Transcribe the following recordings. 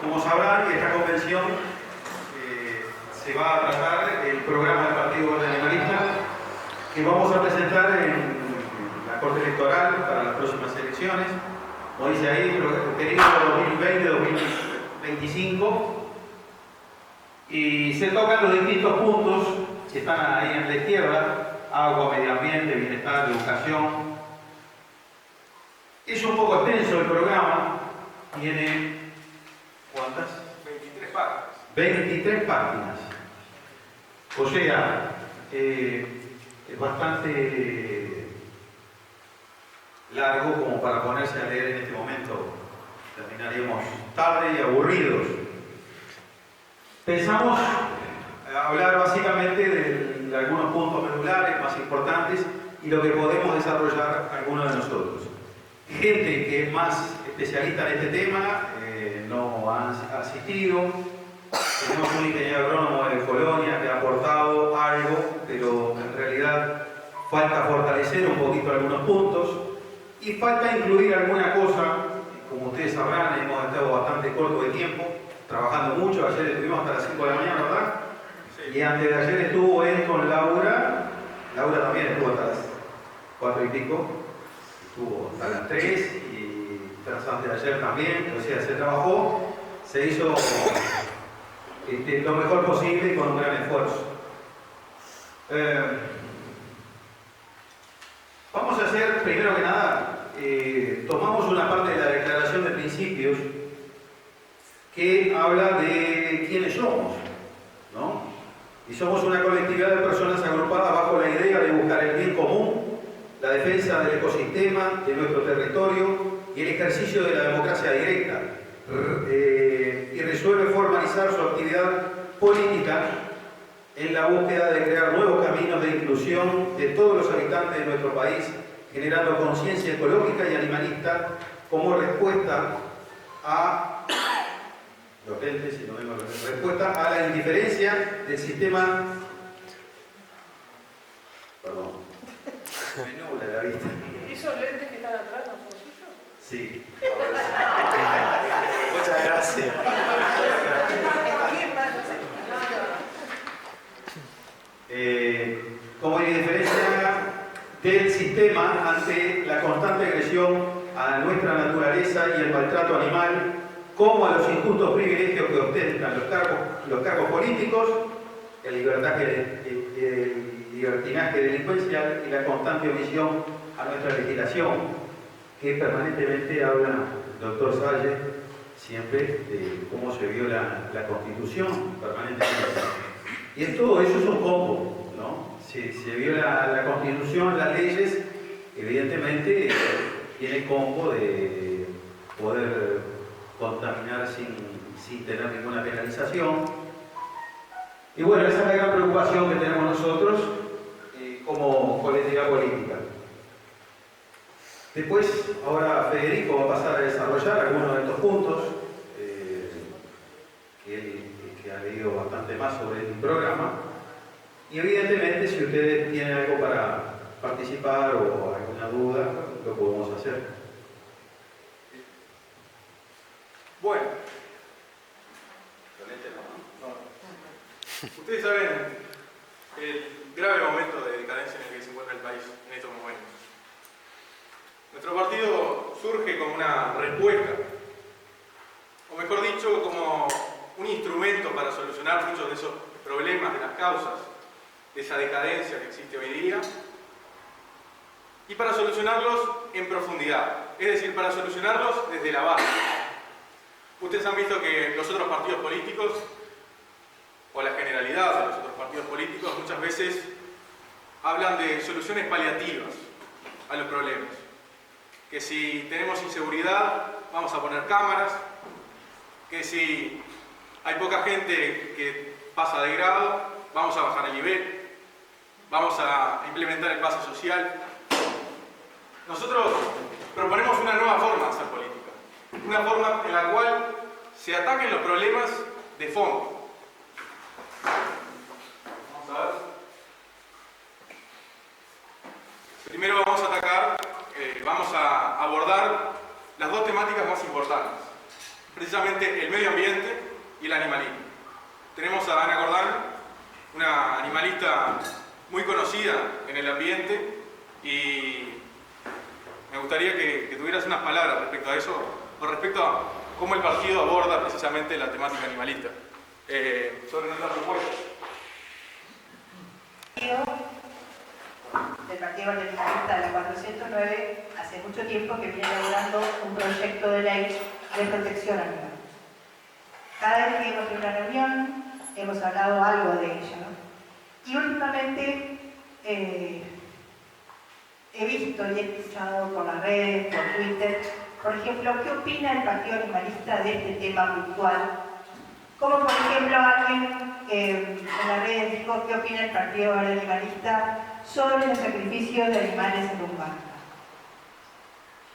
Como sabrán, esta convención se va a tratar el programa del Partido Verde Animalista que vamos a presentar en la Corte Electoral para las próximas elecciones. Como dice ahí, periodo 2020-2025. Y se tocan los distintos puntos que están ahí en la izquierda: agua, medio ambiente, bienestar, educación. Es un poco extenso el programa, tiene ¿cuántas? 23 páginas. 23 páginas. O sea, es bastante largo como para ponerse a leer en este momento. Terminaríamos tarde y aburridos. Pensamos hablar básicamente de algunos puntos medulares más importantes y lo que podemos desarrollar algunos de nosotros. Gente que es más especialista en este tema no ha asistido. Tenemos un ingeniero agrónomo de Colonia que ha aportado algo, pero en realidad falta fortalecer un poquito algunos puntos y falta incluir alguna cosa. Como ustedes sabrán, hemos estado bastante corto de tiempo, trabajando mucho. Ayer estuvimos hasta las 5 de la mañana, ¿verdad? Sí. Y antes de ayer estuvo él con Laura. Laura también estuvo hasta las 4 y pico. Estuvo hasta las 3 y antes de ayer también. O sea, se trabajó, se hizo lo mejor posible y con un gran esfuerzo. Vamos a hacer, primero que nada, tomamos una parte de la declaración de principios que habla de quiénes somos, ¿no? Y somos una colectividad de personas agrupadas bajo la idea de buscar el bien común, la defensa del ecosistema, de nuestro territorio y el ejercicio de la democracia directa. Y resuelve formalizar su actividad política en la búsqueda de crear nuevos caminos de inclusión de todos los habitantes de nuestro país, generando conciencia ecológica y animalista como respuesta a respuesta a la indiferencia del sistema. Perdón, me nubla la vista. ¿Esos lentes que están atrás no son suyos? Sí, ahora sí. Muchas gracias. Como indiferencia del sistema ante la constante agresión a nuestra naturaleza y el maltrato animal, como a los injustos privilegios que ostentan los cargos políticos, el libertinaje delincuencial y la constante omisión a nuestra legislación, que permanentemente habla el doctor Salle siempre de cómo se viola la Constitución permanentemente. Y en todo eso es un combo, ¿no? Se viola la Constitución, las leyes, evidentemente tiene el combo de poder contaminar sin tener ninguna penalización. Y bueno, esa es la gran preocupación que tenemos nosotros como colectividad política. Después, ahora Federico va a pasar a desarrollar algunos de estos puntos que ha leído bastante más sobre el programa. Y evidentemente, si ustedes tienen algo para participar o alguna duda, lo podemos hacer. Bueno. Ustedes saben el grave momento de decadencia en el que se encuentra el país en estos momentos. Nuestro partido surge como una respuesta, o mejor dicho, como un instrumento para solucionar muchos de esos problemas, de las causas de esa decadencia que existe hoy día, y para solucionarlos en profundidad, es decir, para solucionarlos desde la base. Ustedes han visto que los otros partidos políticos, o la generalidad de los otros partidos políticos, muchas veces hablan de soluciones paliativas a los problemas. Que si tenemos inseguridad, vamos a poner cámaras, que si hay poca gente que pasa de grado, vamos a bajar el nivel, vamos a implementar el pase social. Nosotros proponemos una nueva forma de hacer política, una forma en la cual se ataquen los problemas de fondo. Vamos a ver. Primero vamos a abordar las dos temáticas más importantes. precisamente el medio ambiente y el animalismo. Tenemos a Ana Cordán, una animalista muy conocida en el ambiente, y me gustaría que tuvieras unas palabras respecto a eso, con respecto a cómo el partido aborda precisamente la temática animalista. Sobre nuestra propuesta. El Partido Verde Animalista de la 409 hace mucho tiempo que viene elaborando un proyecto de ley de protección animal. Cada vez que hemos tenido una reunión hemos hablado algo de ello, ¿no? Y últimamente he visto y he escuchado por las redes, por Twitter, por ejemplo, ¿qué opina el Partido Animalista de este tema puntual? Como por ejemplo alguien en las redes dijo qué opina el Partido Verde Animalista sobre los sacrificios de animales en Umbanda.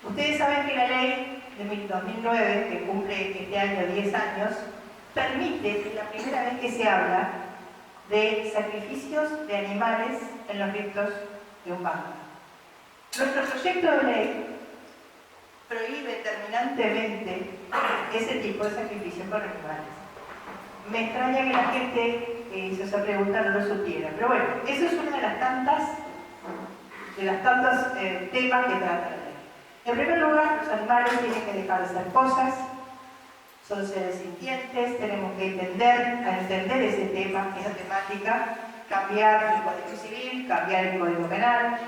Ustedes saben que la ley de 2009, que cumple este año 10 años, permite, es la primera vez que se habla de sacrificios de animales en los ritos de Umbanda. Nuestro proyecto de ley prohíbe terminantemente ese tipo de sacrificios con animales. Me extraña que la gente que hizo esa pregunta no lo supiera. Pero bueno, eso es una de las tantos temas que trata la ley. En primer lugar, los animales tienen que dejar de ser cosas, son seres sintientes, tenemos que entender ese tema, esa temática, cambiar el Código Civil, cambiar el Código Penal.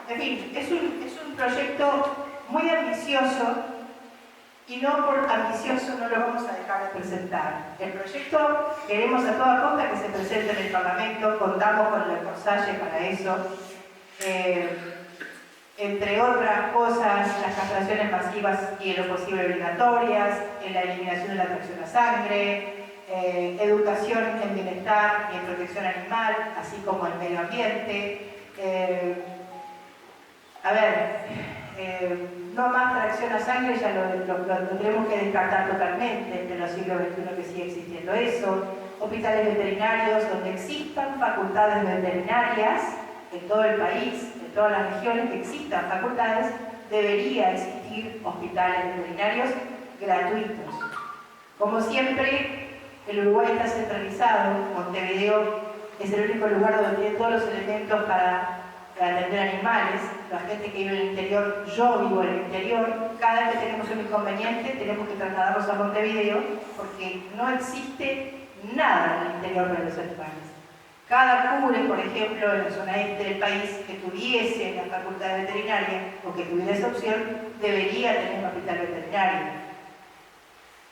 En fin, es un proyecto muy ambicioso, y no por ambicioso no lo vamos a dejar de presentar. El proyecto queremos a toda costa que se presente en el Parlamento, contamos con el Corsalle para eso. Entre otras cosas, las castraciones masivas y en lo posible obligatorias, la eliminación de la tracción a sangre, educación en bienestar y en protección animal, así como el medio ambiente. No más tracción a sangre, ya lo tenemos que descartar totalmente en los siglos XXI que sigue existiendo eso. Hospitales veterinarios donde existan facultades veterinarias en todo el país, en todas las regiones que existan facultades, debería existir hospitales veterinarios gratuitos. Como siempre, el Uruguay está centralizado, Montevideo es el único lugar donde tiene todos los elementos para atender animales. La gente que vive en el interior, yo vivo en el interior, cada vez que tenemos un inconveniente tenemos que trasladarnos a Montevideo porque no existe nada en el interior de los animales. Cada CURE, por ejemplo, en la zona este del país, que tuviese la facultad veterinaria o que tuviera esa opción, debería tener un hospital veterinario.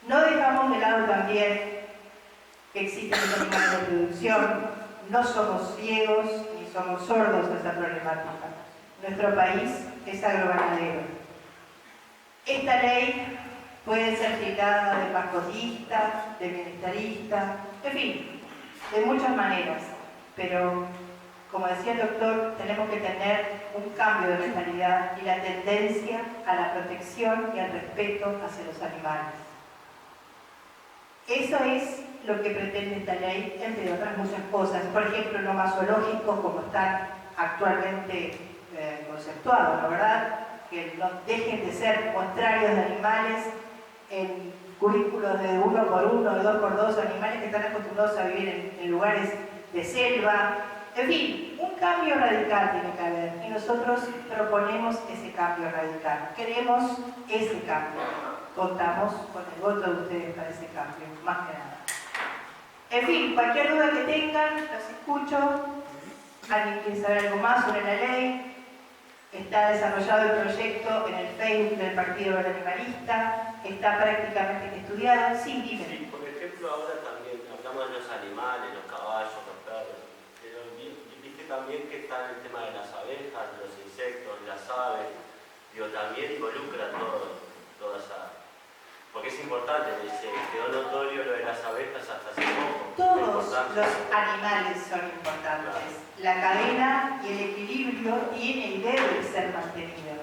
No dejamos de lado también que existen los animales de producción, no somos ciegos ni somos sordos a esa problemática. Nuestro país es agroganadero. Esta ley puede ser tildada de mascotista, de bienestarista, en fin, de muchas maneras. Pero, como decía el doctor, tenemos que tener un cambio de mentalidad y la tendencia a la protección y al respeto hacia los animales. Eso es lo que pretende esta ley, entre otras muchas cosas. Por ejemplo, no más zoológicos como están actualmente conceptuados, ¿no, verdad? Que no dejen de ser muestrarios de animales en currículos de 1x1, de 2x2, animales que están acostumbrados a vivir en lugares de selva. En fin, un cambio radical tiene que haber y nosotros proponemos ese cambio radical. Queremos ese cambio. Contamos con el voto de ustedes para ese cambio, más que nada. En fin, cualquier duda que tengan, los escucho. ¿Alguien quiere saber algo más sobre la ley? Está desarrollado el proyecto en el Facebook del Partido Verde Animalista, está prácticamente estudiado. Sí, dime. Sí, por ejemplo, ahora también hablamos de los animales, los caballos, los perros, pero viste también que está el tema de las abejas, los insectos, las aves, digo, también involucra toda esa... Porque es importante, se quedó notorio lo de las abejas hasta hace poco. Todos los animales son importantes. Claro. La cadena y el equilibrio tiene y debe ser mantenido.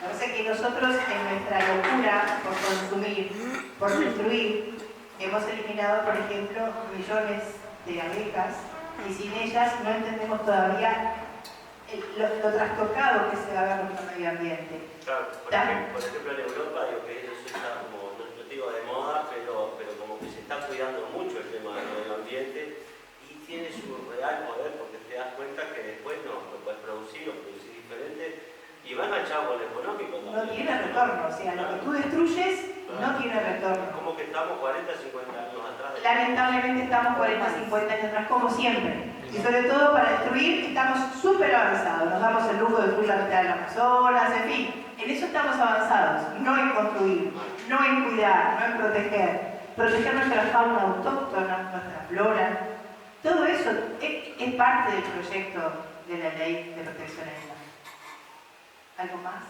Lo que pasa es que nosotros en nuestra locura por consumir, por destruir, hemos eliminado, por ejemplo, millones de abejas y sin ellas no entendemos todavía lo trastocado que se va a ver nuestro medio ambiente. Claro, por ejemplo en Europa, digo que eso está como, no digo de moda, demás, pero como que se está cuidando mucho el tema del medio ambiente y tiene su real poder porque te das cuenta que después no puedes producir o producir diferente y va enganchado con lo económico también. No tiene retorno, o sea, lo que tú destruyes no tiene retorno. Como que estamos 40, 50 años atrás. Lamentablemente estamos 40, 50 años atrás, como siempre. Y sobre todo para destruir estamos súper avanzados. Nos damos el lujo de destruir la mitad del Amazonas, en fin. En eso estamos avanzados. No en construir, no en cuidar, no en proteger. Proteger nuestra fauna autóctona, nuestra flora. Todo eso es parte del proyecto de la ley de protección animal. ¿Algo más?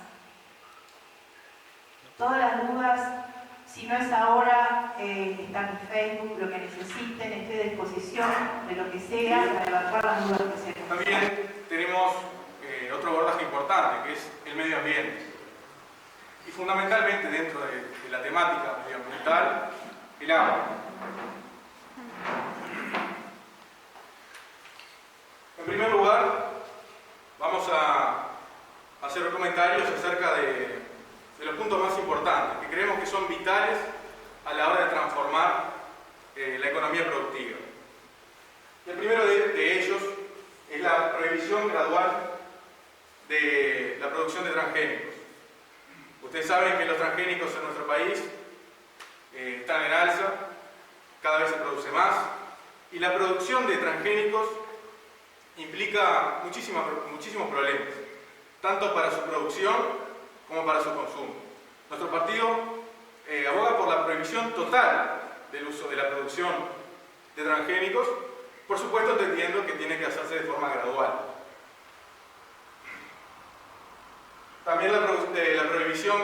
Todas las dudas, si no es ahora, está en Facebook, lo que necesiten, estoy a disposición de lo que sea para evacuar las dudas que se También tenemos otro abordaje importante, que es el medio ambiente. Y fundamentalmente dentro de la temática medioambiental, el agua. En primer lugar, vamos a hacer comentarios acerca de los puntos más importantes, que creemos que son vitales a la hora de transformar la economía productiva. El primero de ellos es la prohibición gradual de la producción de transgénicos. Ustedes saben que los transgénicos en nuestro país están en alza, cada vez se produce más, y la producción de transgénicos implica muchísimos problemas, tanto para su producción como para su consumo. Nuestro partido aboga por la prohibición total del uso de la producción de transgénicos, por supuesto entendiendo que tiene que hacerse de forma gradual. También la prohibición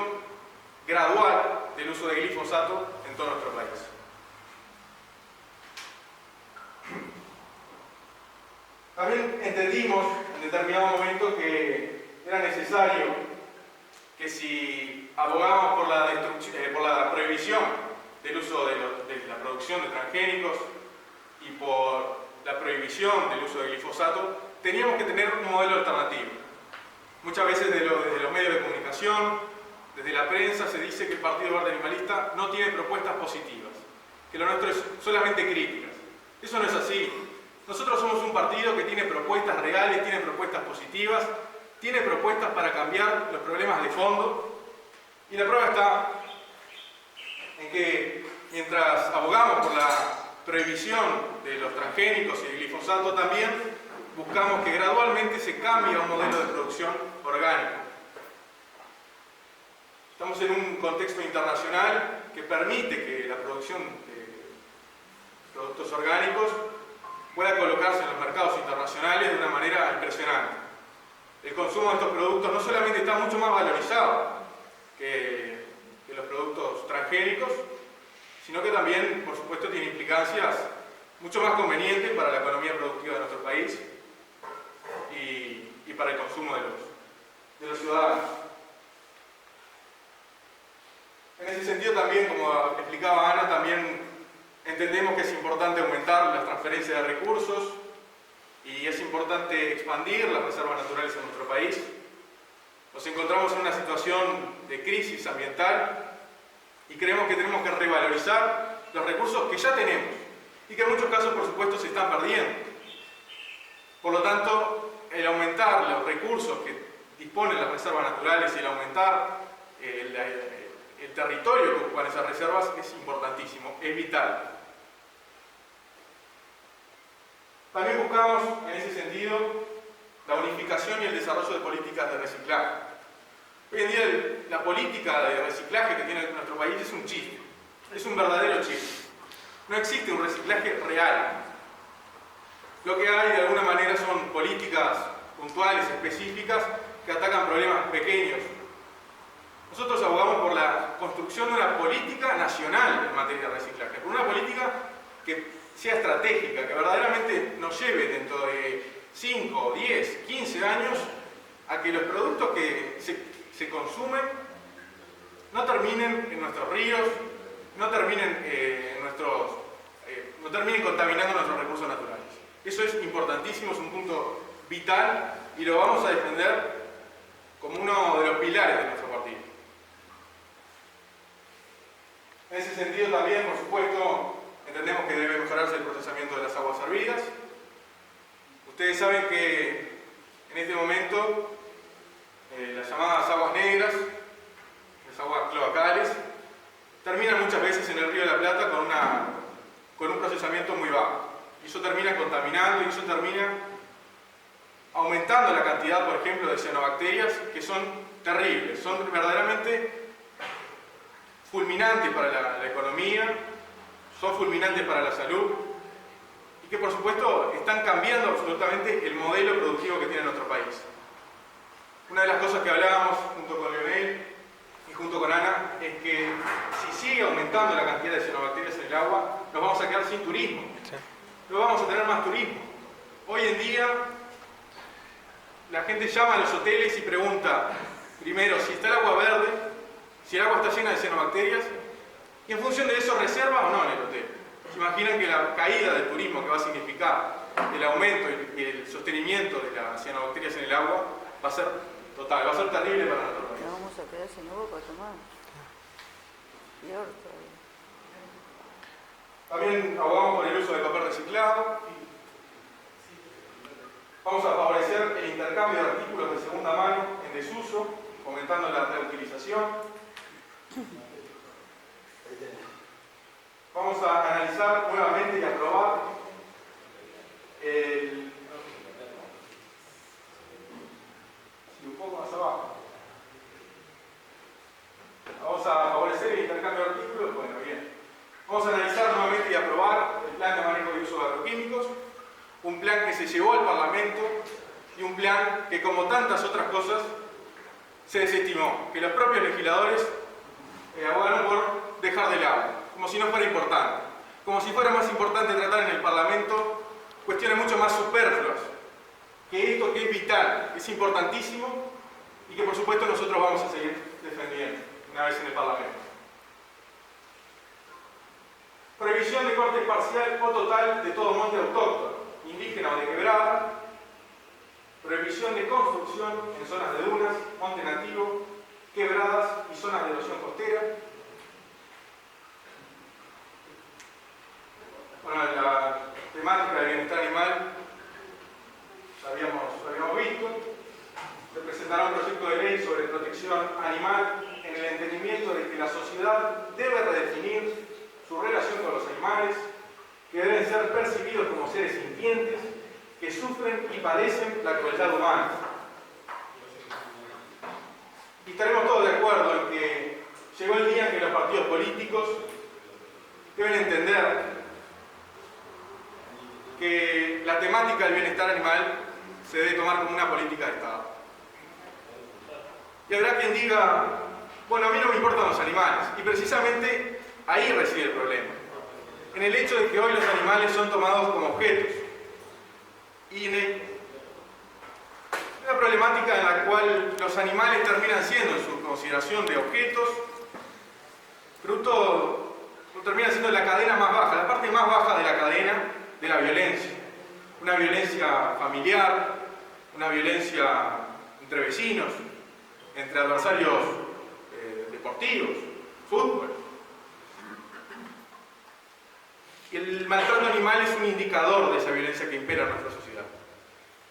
gradual del uso de glifosato en todo nuestro país. También entendimos en determinado momento que era necesario que si abogábamos por la prohibición del uso de la producción de transgénicos y por la prohibición del uso de glifosato, teníamos que tener un modelo alternativo. Muchas veces desde los medios de comunicación, desde la prensa, se dice que el Partido Verde Animalista no tiene propuestas positivas, que lo nuestro es solamente críticas. Eso no es así. Nosotros somos un partido que tiene propuestas reales, tiene propuestas positivas, tiene propuestas para cambiar los problemas de fondo, y la prueba está en que mientras abogamos por la prohibición de los transgénicos y el glifosato, también buscamos que gradualmente se cambie a un modelo de producción orgánico. Estamos en un contexto internacional que permite que la producción de productos orgánicos pueda colocarse en los mercados internacionales de una manera impresionante. El consumo de estos productos no solamente está mucho más valorizado que los productos transgénicos, sino que también, por supuesto, tiene implicancias mucho más convenientes para la economía productiva de nuestro país y para el consumo de los ciudadanos. En ese sentido también, como explicaba Ana, también entendemos que es importante aumentar las transferencias de recursos y es importante expandir las reservas naturales en nuestro país. Nos encontramos en una situación de crisis ambiental y creemos que tenemos que revalorizar los recursos que ya tenemos y que en muchos casos, por supuesto, se están perdiendo. Por lo tanto, el aumentar los recursos que disponen las reservas naturales y el aumentar el territorio que ocupan esas reservas es importantísimo, es vital. También buscamos, en ese sentido, la unificación y el desarrollo de políticas de reciclaje. Hoy en día la política de reciclaje que tiene nuestro país es un chiste, es un verdadero chiste. No existe un reciclaje real. Lo que hay de alguna manera son políticas puntuales, específicas, que atacan problemas pequeños. Nosotros abogamos por la construcción de una política nacional en materia de reciclaje, por una política que sea estratégica, que verdaderamente nos lleve dentro de 5, 10, 15 años a que los productos que se consumen no terminen en nuestros ríos, no terminen contaminando nuestros recursos naturales. Eso es importantísimo, es un punto vital y lo vamos a defender como uno de los pilares de nuestro partido. En ese sentido también, por supuesto, entendemos que debe mejorarse el procesamiento de las aguas servidas. Ustedes saben que en este momento las llamadas aguas negras, las aguas cloacales, terminan muchas veces en el Río de la Plata con un procesamiento muy bajo. Y eso termina contaminando y eso termina aumentando la cantidad, por ejemplo, de cianobacterias que son terribles, son verdaderamente fulminantes para la economía, son fulminantes para la salud y que por supuesto están cambiando absolutamente el modelo productivo que tiene nuestro país. Una de las cosas que hablábamos junto con Leonel y junto con Ana es que si sigue aumentando la cantidad de cianobacterias en el agua, nos vamos a quedar sin turismo, no vamos a tener más turismo. Hoy en día la gente llama a los hoteles y pregunta primero si está el agua verde, si el agua está llena de cianobacterias, y en función de eso reserva o no en el hotel. ¿Se imaginan que la caída del turismo que va a significar el aumento y el sostenimiento de las cianobacterias en el agua va a ser total, va a ser terrible para nuestro país? No vamos a quedar sin agua para tomar. Peor todavía. También abogamos por el uso de papel reciclado. Vamos a favorecer el intercambio de artículos de segunda mano en desuso, fomentando la reutilización. Vamos a analizar nuevamente y aprobar un poco más abajo. Vamos a favorecer el intercambio de artículos. Bueno, bien. Vamos a analizar nuevamente y aprobar el plan de manejo y uso de agroquímicos, un plan que se llevó al Parlamento y un plan que, como tantas otras cosas, se desestimó, que los propios legisladores abogaron por dejar de lado, como si no fuera importante, como si fuera más importante tratar en el Parlamento cuestiones mucho más superfluas que esto, que es vital, es importantísimo y que por supuesto nosotros vamos a seguir defendiendo una vez en el Parlamento. Prohibición de corte parcial o total de todo monte autóctono, indígena o de quebrada. Prohibición de construcción en zonas de dunas, monte nativo, quebradas y zonas de erosión costera. Bueno, la temática del bienestar animal la habíamos visto. Se presentará un proyecto de ley sobre protección animal en el entendimiento de que la sociedad debe redefinir su relación con los animales, que deben ser percibidos como seres sintientes, que sufren y padecen la crueldad humana. Y estaremos todos de acuerdo en que llegó el día en que los partidos políticos deben entender que la temática del bienestar animal se debe tomar como una política de Estado. Y habrá quien diga, bueno, a mí no me importan los animales, y precisamente ahí reside el problema, en el hecho de que hoy los animales son tomados como objetos, y en una problemática en la cual los animales terminan siendo, en su consideración de objetos, terminan siendo la cadena más baja, la parte más baja de la cadena de la violencia. Una violencia familiar, una violencia entre vecinos, entre adversarios deportivos, fútbol. Y el maltrato animal es un indicador de esa violencia que impera en nuestra sociedad.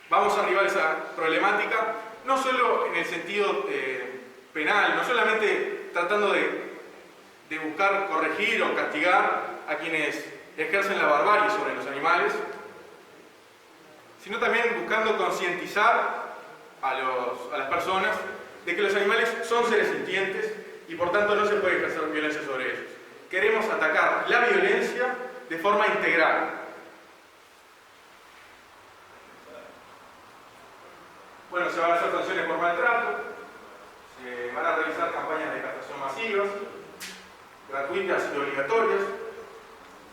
Vamos a arribar esa problemática, no solo en el sentido penal, no solamente tratando de buscar corregir o castigar a quienes ejercen la barbarie sobre los animales, sino también buscando concientizar a las personas de que los animales son seres sintientes y por tanto no se puede ejercer violencia sobre ellos. Queremos atacar la violencia de forma integral. Bueno, se van a hacer sanciones por maltrato, se van a realizar campañas de castración masivas, gratuitas y obligatorias.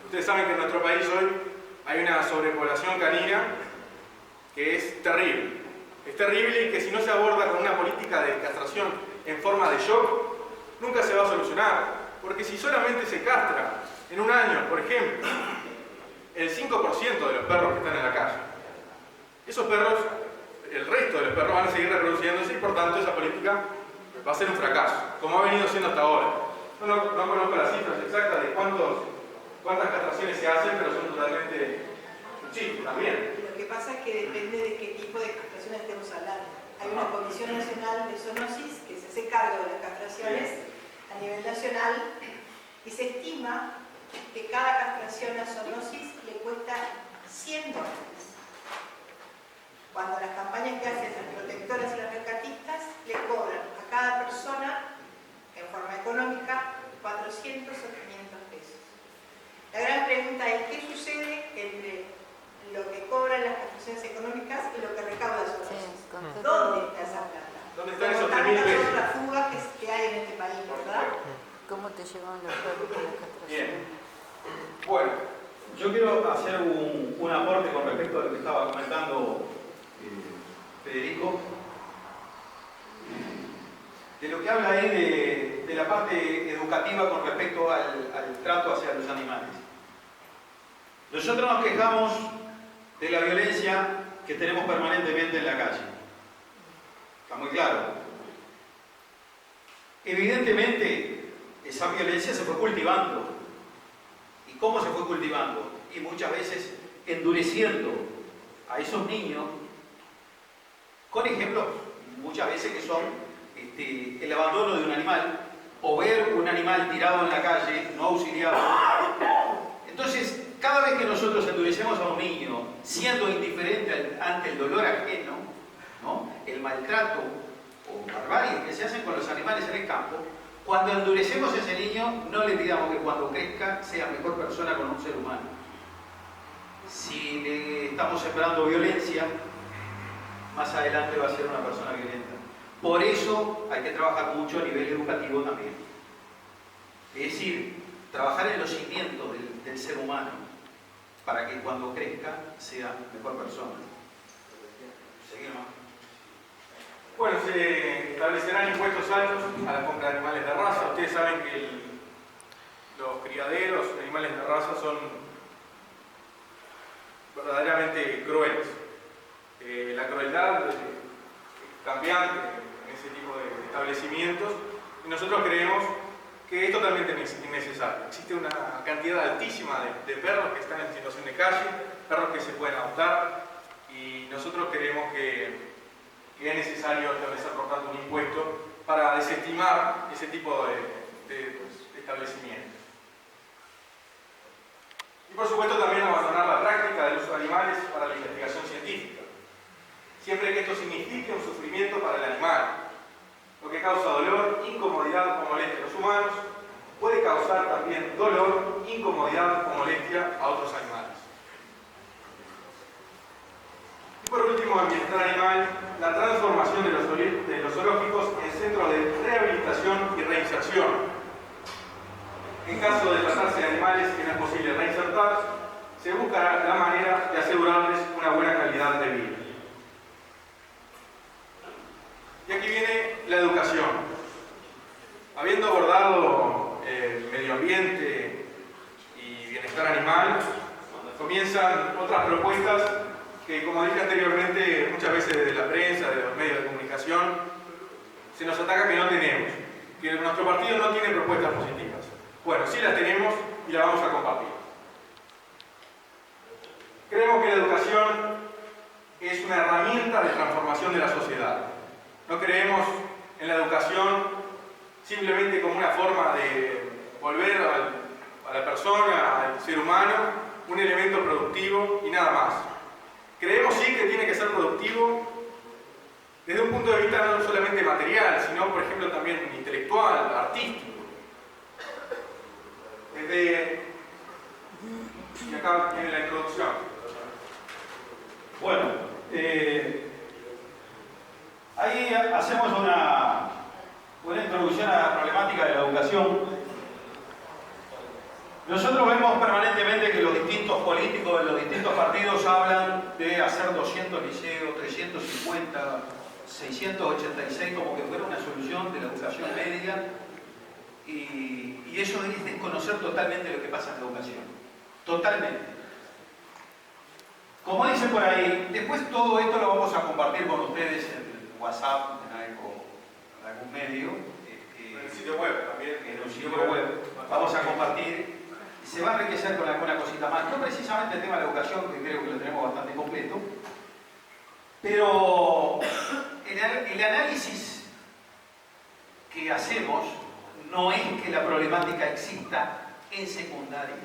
Ustedes saben que en nuestro país hoy hay una sobrepoblación canina que es terrible. Es terrible y que si no se aborda con una política de castración en forma de shock, nunca se va a solucionar. Porque si solamente se castra en un año, por ejemplo, el 5% de los perros que están en la calle, esos perros, el resto de los perros van a seguir reproduciéndose y por tanto esa política va a ser un fracaso, como ha venido siendo hasta ahora. No conozco las cifras exactas de cuántas castraciones se hacen, pero son totalmente un chiste también. Lo que pasa es que depende de qué tipo de castración estemos hablando. Hay una Comisión Nacional de Zoonosis que se hace cargo de las castraciones a nivel nacional y se estima que cada castración a zoonosis le cuesta $100. Cuando las campañas que hacen las protectoras y las rescatistas le cobran a cada persona en forma económica 400 o 500 pesos. La gran pregunta es ¿qué sucede entre lo que cobran las castraciones económicas y lo que recauda zoonosis? ¿Dónde está esa plata? ¿Dónde están Como esos tantas 3.000 pesos? otras fugas que hay en este país, ¿verdad? ¿Cómo te llevan los perros con la castración? Bien. Bueno, Yo quiero hacer un aporte con respecto a lo que estaba comentando Federico, de lo que habla ahí de la parte educativa con respecto al trato hacia los animales. Nosotros nos quejamos de la violencia que tenemos permanentemente en la calle. Está muy claro. Evidentemente, esa violencia se fue cultivando. ¿Y cómo se fue cultivando? Y muchas veces endureciendo a esos niños con ejemplos muchas veces que son el abandono de un animal o ver un animal tirado en la calle, no auxiliado. Entonces, cada vez que nosotros endurecemos a un niño siendo indiferente ante el dolor ajeno, ¿no?, el maltrato o barbarie que se hacen con los animales en el campo, cuando endurecemos a ese niño, no le pidamos que cuando crezca sea mejor persona con un ser humano. Si le estamos sembrando violencia, más adelante va a ser una persona violenta. Por eso hay que trabajar mucho a nivel educativo también. Es decir, trabajar en los cimientos del ser humano para que cuando crezca sea mejor persona. Seguimos. Bueno, se establecerán impuestos altos a la compra de animales de raza. Ustedes saben que los criaderos de animales de raza son verdaderamente crueles. La crueldad es cambiante en ese tipo de establecimientos y nosotros creemos que es totalmente innecesario. Existe una cantidad altísima de perros que están en situación de calle, perros que se pueden adoptar y nosotros creemos que es necesario establecer por tanto un impuesto para desestimar ese tipo de establecimientos. Y por supuesto también abandonar la práctica del uso de animales para la investigación científica, siempre que esto signifique un sufrimiento para el animal, lo que causa dolor, incomodidad o molestia a los humanos, puede causar también dolor, incomodidad o molestia a otros animales. Y por último, en bienestar animal, la transformación de los zoológicos en centros de rehabilitación y reinserción. En caso de tratarse de animales que no es posible reinsertar, se buscará la manera de asegurarles una buena calidad de vida. Y aquí viene la educación. Habiendo abordado el medio ambiente y bienestar animal, comienzan otras propuestas que, como dije anteriormente, muchas veces desde la prensa, de los medios de comunicación, se nos ataca que no tenemos, que nuestro partido no tiene propuestas positivas. Bueno, sí las tenemos y las vamos a compartir. Creemos que la educación es una herramienta de transformación de la sociedad. No creemos en la educación simplemente como una forma de volver a la persona, al ser humano, un elemento productivo y nada más. Creemos sí que tiene que ser productivo desde un punto de vista no solamente material, sino por ejemplo también intelectual, artístico. Y acá viene la introducción. Bueno, ahí hacemos una introducción a la problemática de la educación. Nosotros vemos permanentemente que los distintos políticos de los distintos partidos hablan de hacer 200 liceos, 350, 686 como que fuera una solución de la educación media y eso es desconocer totalmente lo que pasa en la educación. Totalmente. Como dicen por ahí, después todo esto lo vamos a compartir con ustedes en WhatsApp, en algún medio. Necesito sitio web también. en un sitio web. Vamos a compartir. Se va a enriquecer con alguna cosita más. No precisamente el tema de la educación, que creo que lo tenemos bastante completo, pero el análisis que hacemos no es que la problemática exista en secundaria.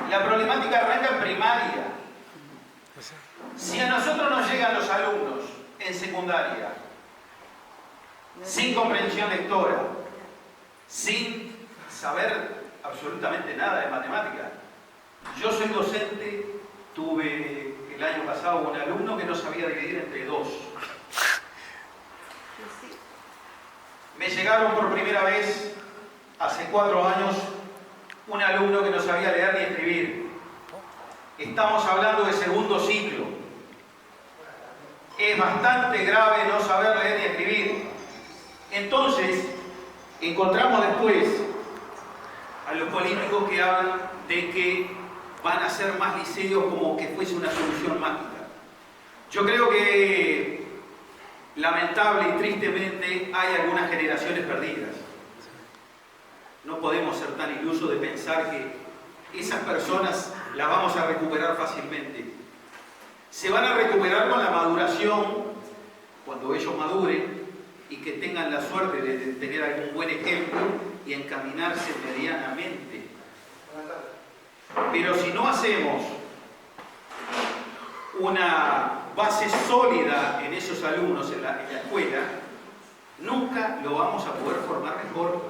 La problemática arranca en primaria. Si a nosotros nos llegan los alumnos en secundaria sin comprensión lectora, sin saber absolutamente nada de matemática. Yo soy docente, tuve el año pasado un alumno que no sabía dividir entre 2. Me llegaron por primera vez, hace 4 años, un alumno que no sabía leer ni escribir. Estamos hablando de segundo ciclo. Es bastante grave no saber leer ni escribir. Entonces, encontramos después a los políticos que hablan de que van a ser más liceos como que fuese una solución mágica. Yo creo que, lamentable y tristemente, hay algunas generaciones perdidas. No podemos ser tan ilusos de pensar que esas personas las vamos a recuperar fácilmente. Se van a recuperar con la maduración, cuando ellos maduren y que tengan la suerte de tener algún buen ejemplo y encaminarse medianamente. Pero si no hacemos una base sólida en esos alumnos en la escuela, nunca lo vamos a poder formar mejor.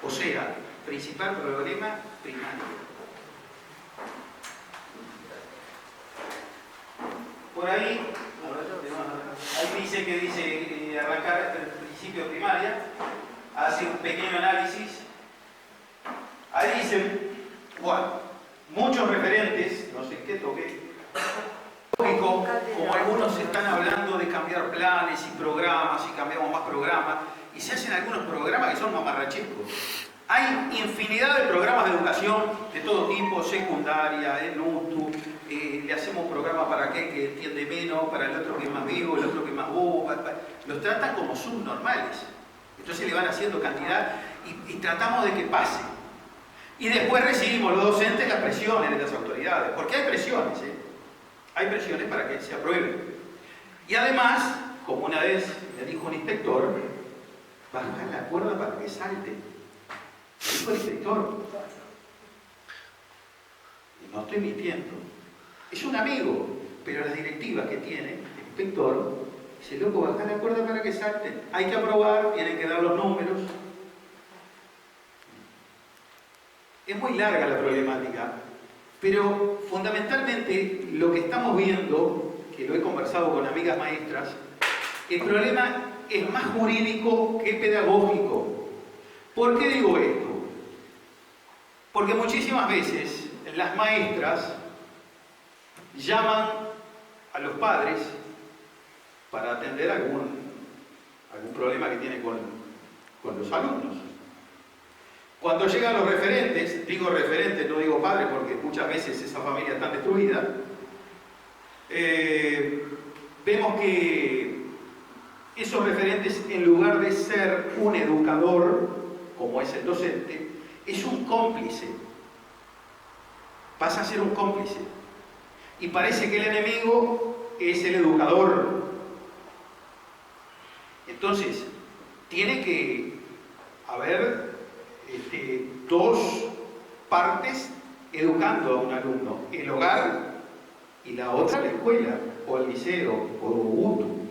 O sea, principal problema primario. Por ahí dice que dice arrancar el principio de primaria, hace un pequeño análisis. Ahí dice, bueno, muchos referentes, no sé qué toque, lógico, como algunos están hablando de cambiar planes y programas y cambiamos más programas, y se hacen algunos programas que son mamarrachescos. Hay infinidad de programas de educación de todo tipo, secundaria, en UTU, le hacemos programas para aquel que entiende menos, para el otro que es más vivo, el otro que es más bobo, los tratan como subnormales. Entonces le van haciendo cantidad y tratamos de que pase. Y después recibimos los docentes las presiones de las autoridades, porque hay presiones, hay presiones para que se apruebe. Y además, como una vez me dijo un inspector, baja la cuerda para que salte. Me dijo el inspector. Y no estoy mintiendo. Es un amigo, pero las directivas que tiene el inspector, dice, loco, baja la cuerda para que salten. Hay que aprobar, tienen que dar los números. Es muy larga la problemática, pero fundamentalmente lo que estamos viendo, que lo he conversado con amigas maestras, el problema es más jurídico que pedagógico. ¿Por qué digo esto? Porque muchísimas veces las maestras llaman a los padres para atender algún problema que tienen con los alumnos. Cuando llegan los referentes, digo referentes, no digo padres, porque muchas veces esa familia está destruida, vemos que esos referentes, en lugar de ser un educador, como es el docente, es un cómplice. Pasa a ser un cómplice. Y parece que el enemigo es el educador. Entonces, tiene que haber dos partes educando a un alumno, el hogar y la otra la escuela, o el liceo, o UTU.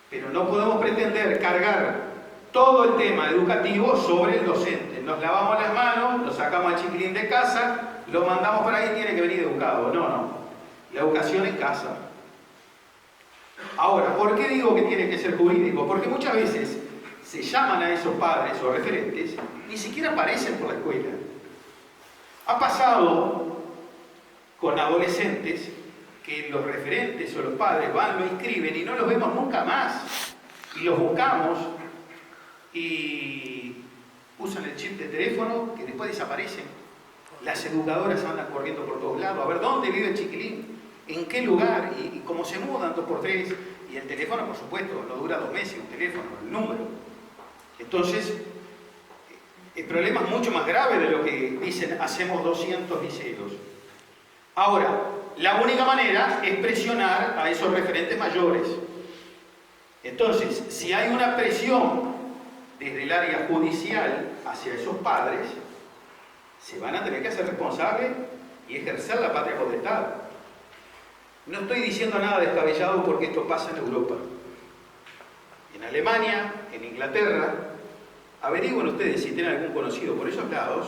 Pero no podemos pretender cargar todo el tema educativo sobre el docente. Nos lavamos las manos, lo sacamos al chiquilín de casa, lo mandamos para ahí y tiene que venir educado. No. La educación en casa. Ahora, ¿por qué digo que tiene que ser jurídico? Porque muchas veces se llaman a esos padres o referentes, ni siquiera aparecen por la escuela. Ha pasado con adolescentes que los referentes o los padres van, lo inscriben y no los vemos nunca más. Y los buscamos y usan el chip de teléfono que después desaparecen. Las educadoras andan corriendo por todos lados a ver dónde vive el chiquilín, en qué lugar, y cómo se mudan 2 por 3. Y el teléfono, por supuesto, no dura 2 meses, un teléfono, el número. Entonces, el problema es mucho más grave de lo que dicen, hacemos 200 liceos. Ahora, la única manera es presionar a esos referentes mayores. Entonces, si hay una presión desde el área judicial hacia esos padres, se van a tener que hacer responsables y ejercer la patria potestad. No estoy diciendo nada descabellado porque esto pasa en Europa. En Alemania, en Inglaterra, averigüen ustedes si tienen algún conocido por esos lados,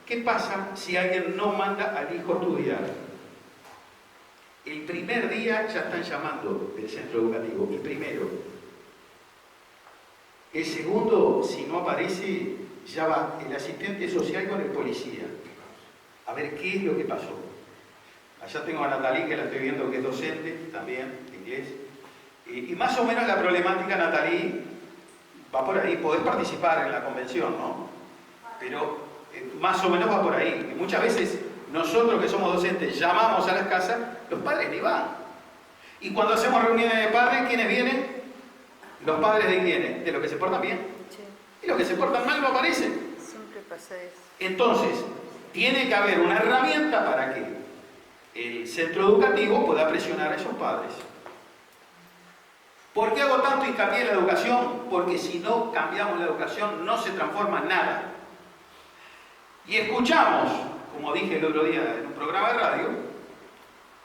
¿qué pasa si alguien no manda al hijo a estudiar? El primer día ya están llamando del centro educativo, el primero. El segundo, si no aparece, ya va el asistente social con el policía. A ver qué es lo que pasó. Allá tengo a Natalí, que la estoy viendo que es docente, también, de inglés. Y más o menos la problemática, Natalí, va por ahí. Podés participar en la convención, ¿no? Pero más o menos va por ahí. Y muchas veces nosotros que somos docentes llamamos a las casas, los padres ni van. Y cuando hacemos reuniones de padres, ¿quiénes vienen? ¿Los padres de quiénes? De los que se portan bien. Sí, Y los que se portan mal no aparecen. siempre pasa eso. Entonces, tiene que haber una herramienta para que el centro educativo pueda presionar a esos padres. ¿Por qué hago tanto hincapié en la educación? Porque si no cambiamos la educación no se transforma en nada. Y escuchamos, como dije el otro día en un programa de radio,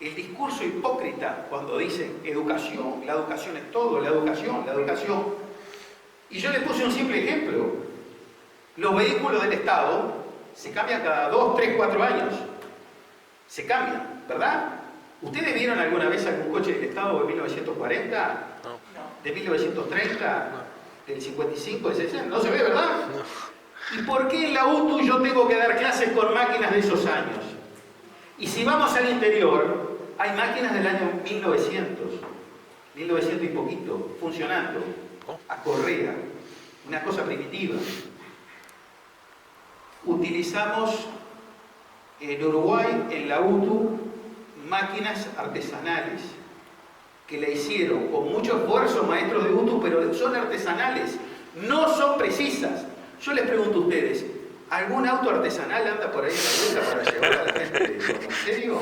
el discurso hipócrita cuando dicen educación, la educación es todo, la educación, la educación. Y yo les puse un simple ejemplo. Los vehículos del Estado se cambian cada 2, 3, 4 años. Se cambian, ¿verdad? ¿Ustedes vieron alguna vez algún coche del Estado de 1940? No. ¿De 1930? ¿Del 55? ¿Del 60? No se ve, ¿verdad? No. ¿Y por qué en la UTU yo tengo que dar clases con máquinas de esos años? Y si vamos al interior, hay máquinas del año 1900 y poquito, funcionando, a correa, una cosa primitiva. Utilizamos en Uruguay, en la UTU, máquinas artesanales que la hicieron con mucho esfuerzo maestros de UTU, pero son artesanales, no son precisas. Yo les pregunto a ustedes, ¿algún auto artesanal anda por ahí en la vuelta para llevar a la gente del ministerio?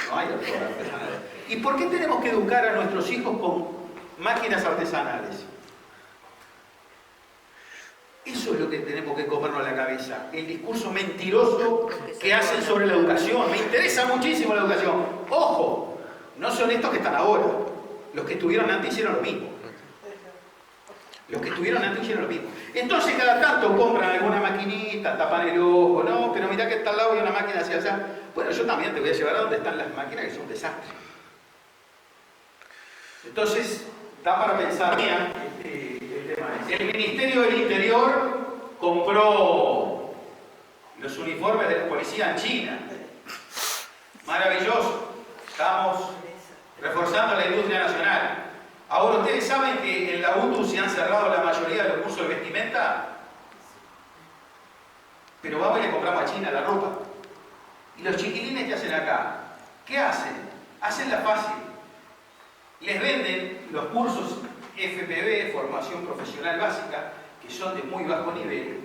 No hay autos artesanales. ¿Y por qué tenemos que educar a nuestros hijos con máquinas artesanales? Eso es lo que tenemos que comernos la cabeza. El discurso mentiroso que hacen sobre la educación. Me interesa muchísimo la educación. Ojo, no son estos que están ahora. Los que estuvieron antes hicieron lo mismo. Los que estuvieron antes hicieron lo mismo. Entonces cada tanto compran alguna maquinita, tapan el ojo, no, pero mirá que está al lado hay una máquina hacia allá. Bueno, yo también te voy a llevar a donde están las máquinas que son un desastre. Entonces, da para pensar, el Ministerio del Interior compró los uniformes de la policía en China. Maravilloso. Estamos reforzando la industria nacional. Ahora, ¿ustedes saben que en la UTU se han cerrado la mayoría de los cursos de vestimenta? Pero vamos y le compramos a China la ropa. ¿Y los chiquilines qué hacen acá? ¿Qué hacen? Hacen la fácil. Les venden los cursos FPB, Formación Profesional Básica, que son de muy bajo nivel,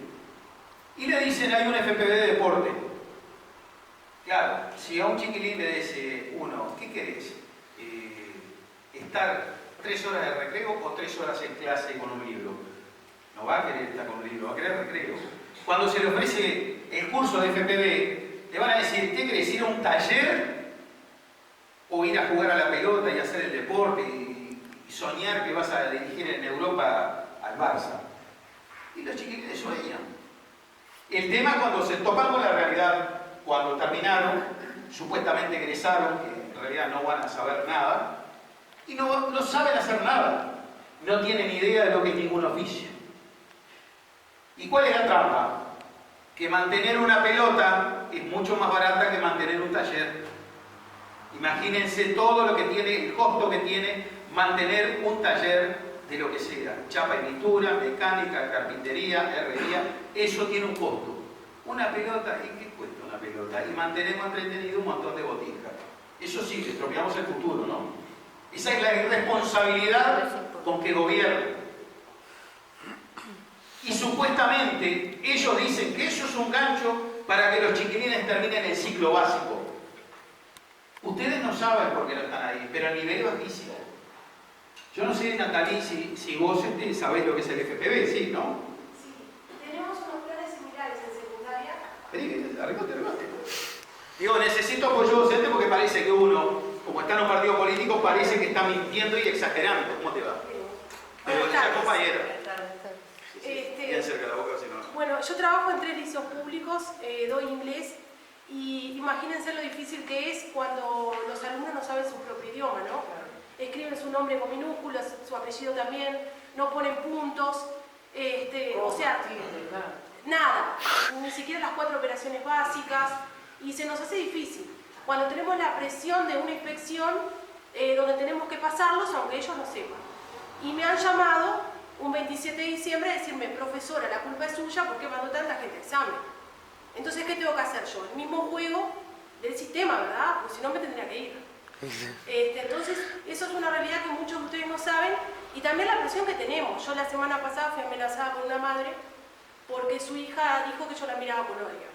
y le dicen, hay un FPB de deporte. Claro, si a un chiquilín le dice uno, ¿qué querés? ¿Estar 3 horas de recreo o 3 horas en clase con un libro? No va a querer estar con un libro, va a querer recreo. Cuando se le ofrece el curso de FPB, le van a decir, ¿qué querés? ¿Ir a un taller? ¿O ir a jugar a la pelota y hacer el deporte y soñar que vas a dirigir en Europa al Barça? Y los chiquilines sueñan. El tema es cuando se topan con la realidad, cuando terminaron, supuestamente egresaron, que en realidad no van a saber nada, y no saben hacer nada. No tienen idea de lo que es ningún oficio. ¿Y cuál es la trampa? Que mantener una pelota es mucho más barata que mantener un taller. Imagínense todo lo que tiene, el costo que tiene mantener un taller de lo que sea. Chapa y pintura, mecánica, carpintería, herrería, eso tiene un costo. Una pelota, ¿y qué cuesta una pelota? Y mantenemos entretenido un montón de botijas. Eso sí, estropeamos el futuro, ¿no? Esa es la irresponsabilidad con que gobiernan. Y supuestamente ellos dicen que eso es un gancho para que los chiquilines terminen el ciclo básico. Ustedes no saben por qué no están ahí, pero el nivel es bajísimo. Yo no sé, Natalie, si vos sabés lo que es el FPV, ¿sí, no? Sí, tenemos unos planes similares en secundaria. Vení, arregate. Digo, necesito apoyo docente porque parece que uno, como está en un partido político, parece que está mintiendo y exagerando. ¿Cómo te va? Pero esa compañera. Bien cerca de la boca, si no. Bueno, yo trabajo en 3 liceos públicos, doy inglés y imagínense lo difícil que es cuando los alumnos no saben su propio idioma, ¿no? Escriben su nombre con minúsculas, su apellido también, no ponen puntos, o sea, nada, ni siquiera las 4 operaciones básicas, y se nos hace difícil. Cuando tenemos la presión de una inspección, donde tenemos que pasarlos, aunque ellos no sepan. Y me han llamado un 27 de diciembre a decirme, profesora, la culpa es suya porque mandó tanta gente a examen. Entonces, ¿qué tengo que hacer yo? El mismo juego del sistema, ¿verdad? Porque si no me tendría que ir. Entonces, eso es una realidad que muchos de ustedes no saben, y también la presión que tenemos. Yo la semana pasada fui amenazada por una madre porque su hija dijo que yo la miraba con odio.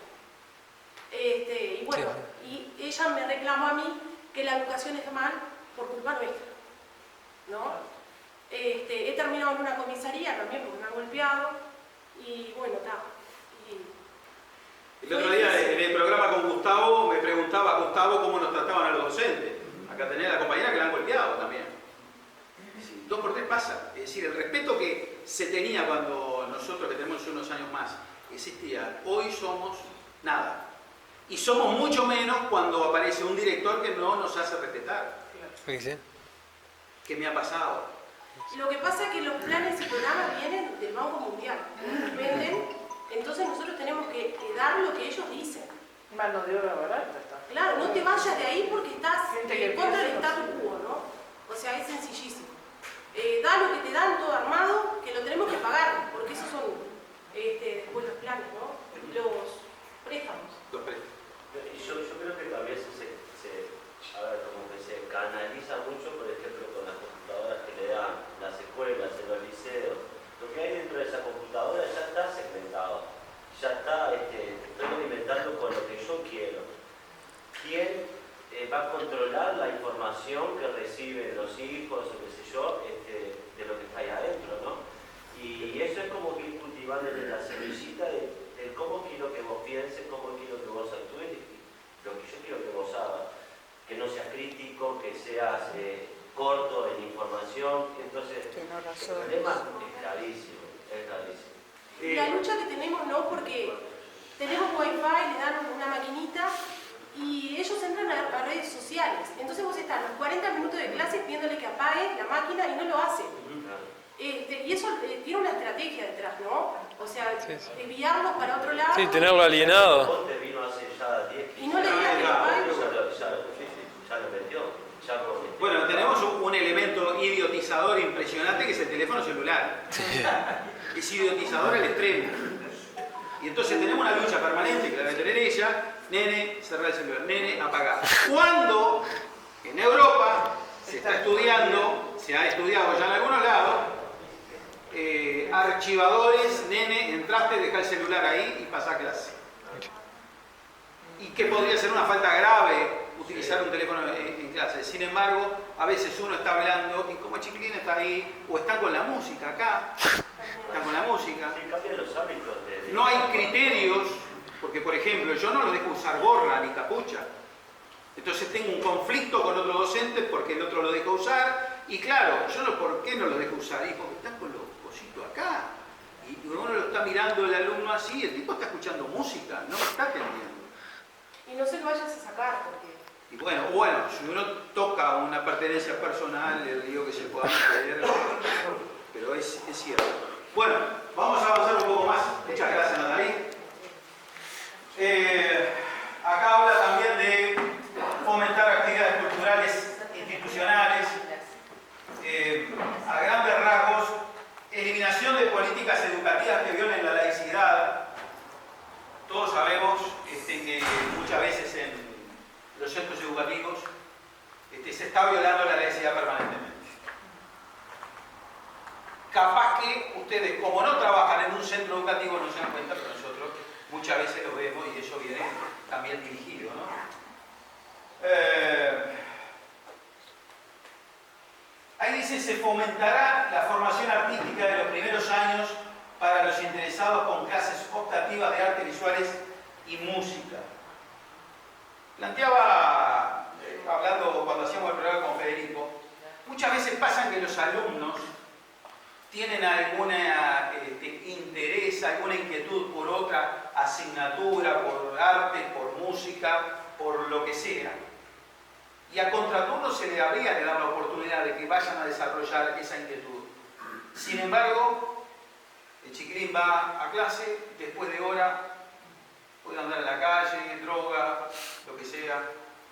Y bueno, y ella me reclamó a mí que la educación está mal por culpa nuestra, ¿no? He terminado en una comisaría también porque me han golpeado, y bueno, está. El otro día en el programa con Gustavo me preguntaba a Gustavo cómo nos trataban a los docentes. Acá tenés a la compañera que la han golpeado también. 2 por 3 pasa. Es decir, el respeto que se tenía cuando nosotros, que tenemos unos años más, existía. Hoy somos nada. Y somos mucho menos cuando aparece un director que no nos hace respetar. Sí. ¿Qué me ha pasado? Lo que pasa es que los planes y programas vienen del Banco Mundial. Dependen, entonces nosotros tenemos que dar lo que ellos dicen. Mano de obra barata está. Claro, no te vayas de ahí porque estás Gente que contra el piensa status quo, ¿no? O sea, es sencillísimo. Da lo que te dan todo armado, que lo tenemos que pagar, porque esos son después los planes, ¿no? Los préstamos. Los préstamos. Yo creo que también a ver, como que se canaliza mucho, por ejemplo, con las computadoras que le dan las escuelas, en los liceos. Lo que hay dentro de esa computadora ya está segmentado, ya está, estoy alimentando con lo que yo quiero. ¿Quién va a controlar la información que reciben los hijos, o qué sé yo, de lo que está ahí adentro, ¿no? Y eso es como que ir cultivando desde la semillita de cómo quiero que vos pienses, cómo quiero que vos actúes, lo que yo quiero que vos hagas. Que no seas crítico, que seas corto en información. Entonces, el problema es clarísimo, es clarísimo. Y la lucha que tenemos, ¿no? Porque tenemos wifi, le dan una maquinita y ellos entran a redes sociales. Entonces vos estás los 40 minutos de clase pidiéndole que apague la máquina y no lo hacen. Y eso tiene una estrategia detrás, ¿no? O sea, desviarlos para otro lado. Sí, tenerlo alienado. Ponte vino hace ya 10, 15 Y no le digas que lo apague. ya lo metió. Bueno, tenemos un elemento idiotizador impresionante que es el teléfono celular. Es idiotizador al extremo. Y entonces tenemos una lucha permanente que la debe tener ella. Nene, cerrar el celular. Nene, apagar. Cuando en Europa se está estudiando, se ha estudiado ya en algunos lados, archivadores, nene, entraste, deja el celular ahí y pasa a clase. Y que podría ser una falta grave utilizar un teléfono en clase. Sin embargo, a veces uno está hablando y como el chiquitín está ahí, o está con la música acá, está con la música. Sí, cambian los hábitos No hay criterios, porque por ejemplo, yo no lo dejo usar gorra ni capucha. Entonces tengo un conflicto con otro docente porque el otro lo deja usar. Y claro, yo no, ¿por qué no lo dejo usar? Y porque está con los cositos acá. Y uno lo está mirando el alumno así, el tipo está escuchando música, no me está atendiendo. Y no se lo vayas a sacar porque... Y bueno, si uno toca una pertenencia personal, le digo que se pueda meter, pero es cierto. Bueno, vamos a avanzar un poco más. Muchas gracias, Natalie. Acá habla también de fomentar actividades culturales institucionales. A grandes rasgos, eliminación de políticas educativas que violen la laicidad. Todos sabemos que muchas veces en los centros educativos se está violando la laicidad permanentemente. Capaz que ustedes, como no trabajan en un centro también dirigido, ¿no? Ahí dice, se fomentará la formación artística de los primeros años para los interesados con clases optativas de artes visuales y música. Planteaba, hablando cuando hacíamos el programa con Federico, muchas veces pasan que los alumnos tienen alguna interés, alguna inquietud por otra asignatura, por arte, por música, por lo que sea. Y a contraturno se le habría que dar la oportunidad de que vayan a desarrollar esa inquietud. Sin embargo, el chiquilín va a clase, después de hora puede andar en la calle, droga, lo que sea,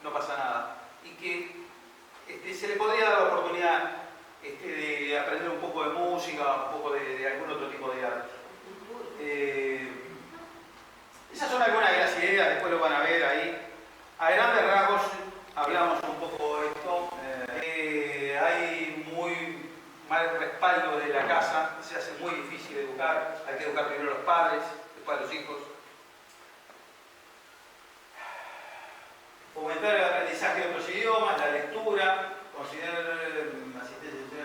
no pasa nada. Y que se le podría dar la oportunidad de aprender un poco de música, un poco de algún otro tipo de arte. Esas son algunas de las ideas, después lo van a ver ahí. A grandes rasgos hablamos un poco de esto. Hay muy mal respaldo de la casa, se hace muy difícil educar, hay que educar primero a los padres, después a los hijos. Fomentar el aprendizaje de otros idiomas, la lectura, considerar asistencia.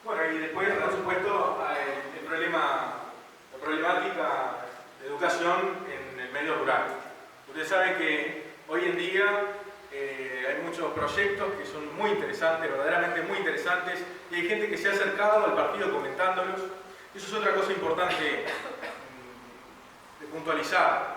Bueno, y después, por supuesto, la problemática de educación en el medio rural. Ustedes saben que hoy en día hay muchos proyectos que son muy interesantes, verdaderamente muy interesantes, y hay gente que se ha acercado al partido comentándolos. Eso es otra cosa importante de puntualizar.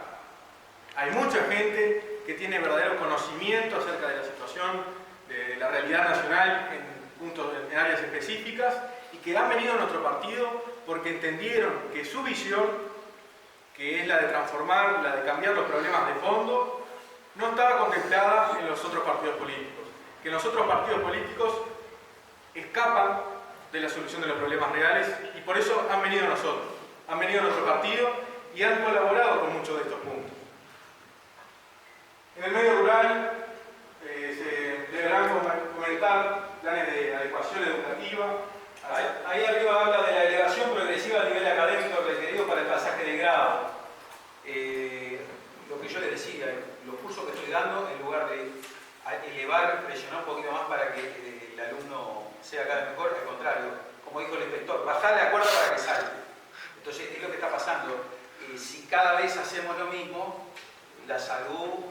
Hay mucha gente que tiene verdadero conocimiento acerca de la situación, de la realidad nacional en áreas específicas, y que han venido a nuestro partido porque entendieron que su visión, que es la de transformar, la de cambiar los problemas de fondo, no estaba contemplada en los otros partidos políticos. Que los otros partidos políticos escapan de la solución de los problemas reales, y por eso han venido a nosotros, han venido a nuestro partido y han colaborado con muchos de estos puntos. En el medio rural se deberán comentar planes de adecuación educativa. Ahí arriba habla de la elevación progresiva a nivel académico requerido para el pasaje de grado. Lo que yo les decía, los cursos que estoy dando, en lugar de elevar, presionar un poquito más para que el alumno sea cada vez mejor, al contrario, como dijo el inspector, bajar la cuerda para que salte. Entonces, es lo que está pasando. Si cada vez hacemos lo mismo, la salud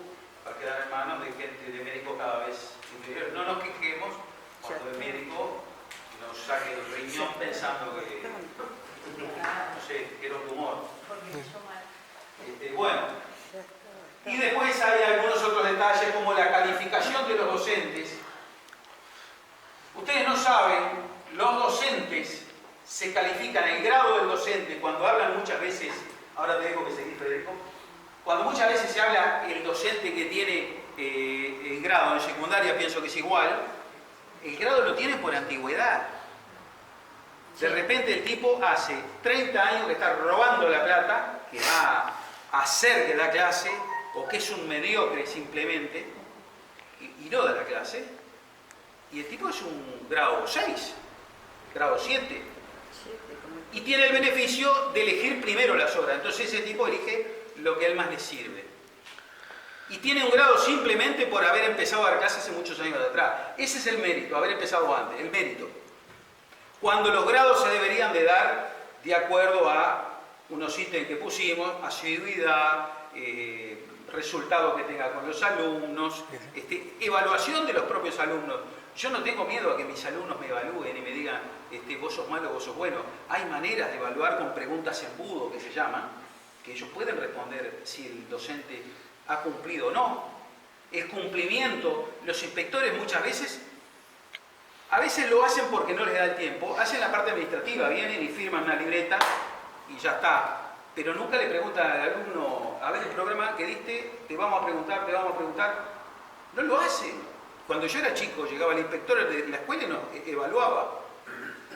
va a quedar en manos de gente, de médicos cada vez inferiores. No nos quejemos cuando el médico nos saque el riñón pensando que, no sé, que era un tumor. Bueno, y después hay algunos otros detalles como la calificación de los docentes. Ustedes no saben, los docentes se califican, el grado del docente, cuando hablan muchas veces, ahora te dejo que seguís, Federico, cuando muchas veces se habla el docente que tiene el grado en secundaria, pienso que es igual, el grado lo tiene por antigüedad. De repente el tipo hace 30 años que está robando la plata, que va a hacer que da clase, o que es un mediocre simplemente, y no da la clase, y el tipo es un grado 6, grado 7, y tiene el beneficio de elegir primero las obras. Entonces ese tipo elige lo que a él más le sirve. Y tiene un grado simplemente por haber empezado a dar clases hace muchos años atrás. Ese es el mérito, haber empezado antes, el mérito. Cuando los grados se deberían de dar de acuerdo a unos ítems que pusimos, asiduidad, resultados que tenga con los alumnos, evaluación de los propios alumnos. Yo no tengo miedo a que mis alumnos me evalúen y me digan, vos sos malo, vos sos bueno. Hay maneras de evaluar con preguntas embudo, que se llaman, que ellos pueden responder si el docente ha cumplido o no. El cumplimiento, los inspectores muchas veces, a veces lo hacen porque no les da el tiempo, hacen la parte administrativa, vienen y firman una libreta y ya está. Pero nunca le preguntan al alumno, a ver el programa que diste, te vamos a preguntar, te vamos a preguntar. No lo hacen. Cuando yo era chico, llegaba el inspector de la escuela y nos evaluaba.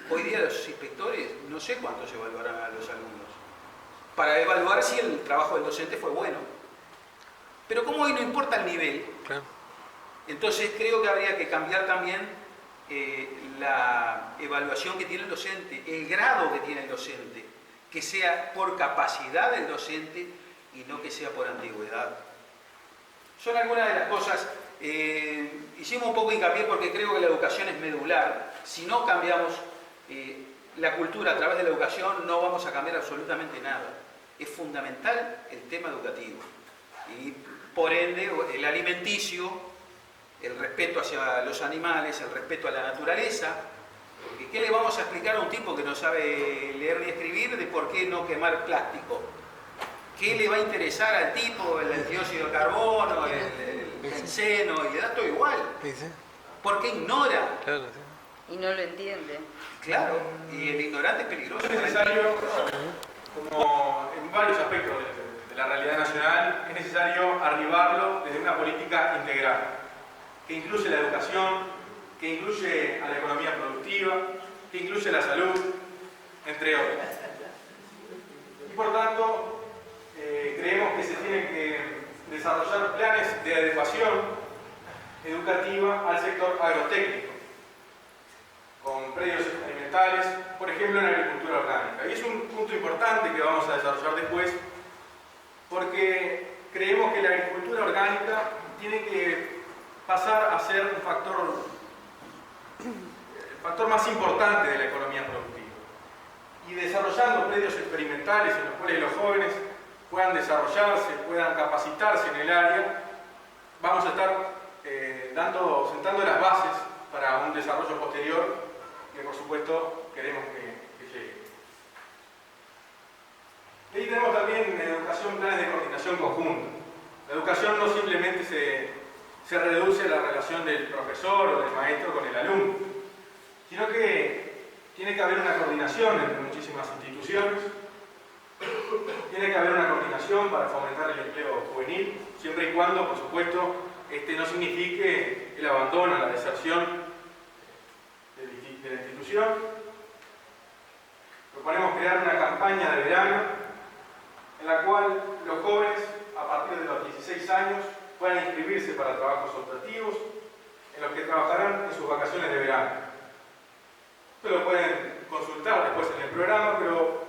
Hoy día los inspectores, no sé cuántos evaluarán a los alumnos, para evaluar si el trabajo del docente fue bueno. Pero como hoy no importa el nivel, entonces creo que habría que cambiar también la evaluación que tiene el docente, el grado que tiene el docente, que sea por capacidad del docente y no que sea por antigüedad. Son algunas de las cosas. Hicimos un poco hincapié porque creo que la educación es medular. Si no cambiamos la cultura a través de la educación, no vamos a cambiar absolutamente nada. Es fundamental el tema educativo. Y por ende, el alimenticio, el respeto hacia los animales, el respeto a la naturaleza. Porque ¿qué le vamos a explicar a un tipo que no sabe leer ni escribir de por qué no quemar plástico? ¿Qué le va a interesar al tipo el dióxido de carbono, el benceno? Y le da todo igual. Porque ignora. Claro, Y no lo entiende. Claro, y el ignorante es peligroso. Es necesario, como en varios aspectos de la realidad nacional, es necesario arribarlo desde una política integral, que incluye la educación, que incluye a la economía productiva, que incluye la salud, entre otros. Y por tanto, creemos que se tienen que desarrollar planes de adecuación educativa al sector agrotécnico, con predios experimentales, por ejemplo en agricultura orgánica. Y es un punto importante que vamos a desarrollar después, porque creemos que la agricultura orgánica tiene que pasar a ser el factor más importante de la economía productiva. Y desarrollando predios experimentales en los cuales los jóvenes puedan desarrollarse, puedan capacitarse en el área, vamos a estar sentando las bases para un desarrollo posterior que por supuesto queremos que llegue. Y tenemos también en educación planes de coordinación conjunta. La educación no simplemente se reduce a la relación del profesor o del maestro con el alumno, sino que tiene que haber una coordinación entre muchísimas instituciones, tiene que haber una coordinación para fomentar el empleo juvenil, siempre y cuando, por supuesto, no signifique el abandono, la deserción de la institución. Proponemos crear una campaña de verano en la cual los jóvenes, a partir de los 16 años, puedan inscribirse para trabajos optativos en los que trabajarán en sus vacaciones de verano. Esto lo pueden consultar después en el programa, pero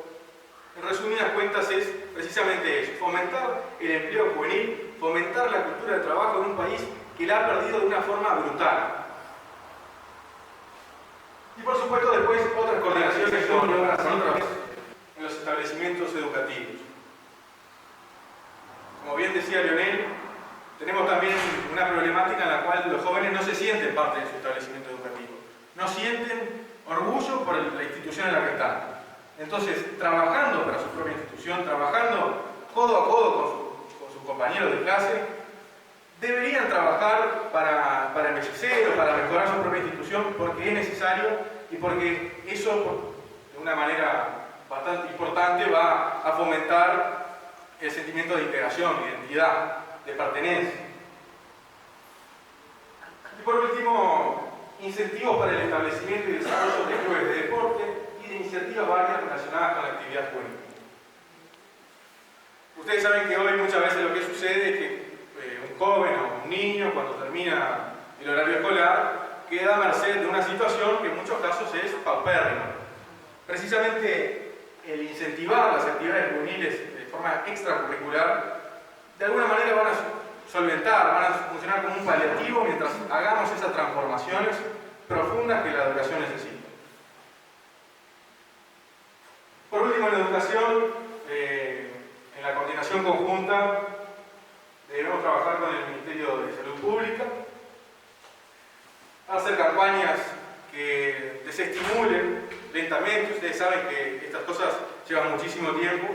en resumidas cuentas es precisamente eso: fomentar el empleo juvenil, fomentar la cultura de trabajo en un país que la ha perdido de una forma brutal. Y por supuesto después otras coordinaciones en los establecimientos educativos. Como bien decía Lionel, tenemos también una problemática en la cual los jóvenes no se sienten parte de su establecimiento educativo, no sienten orgullo por la institución en la que están. Entonces, trabajando para su propia institución, trabajando codo a codo con sus compañeros de clase, deberían trabajar para embellecer o para mejorar su propia institución, porque es necesario y porque eso, de una manera bastante importante, va a fomentar el sentimiento de integración, de identidad, de pertenencia. Y por último, incentivos para el establecimiento y desarrollo de clubes de deporte y de iniciativas varias relacionadas con la actividad juvenil. Ustedes saben que hoy muchas veces lo que sucede es que un joven o un niño, cuando termina el horario escolar, queda a merced de una situación que en muchos casos es paupérrima. Precisamente el incentivar las actividades juveniles de forma extracurricular, de alguna manera van a solventar, van a funcionar como un paliativo mientras hagamos esas transformaciones profundas que la educación necesita. Por último, en la educación, en la coordinación conjunta, debemos trabajar con el Ministerio de Salud Pública, hacer campañas que desestimulen lentamente. Ustedes saben que estas cosas llevan muchísimo tiempo.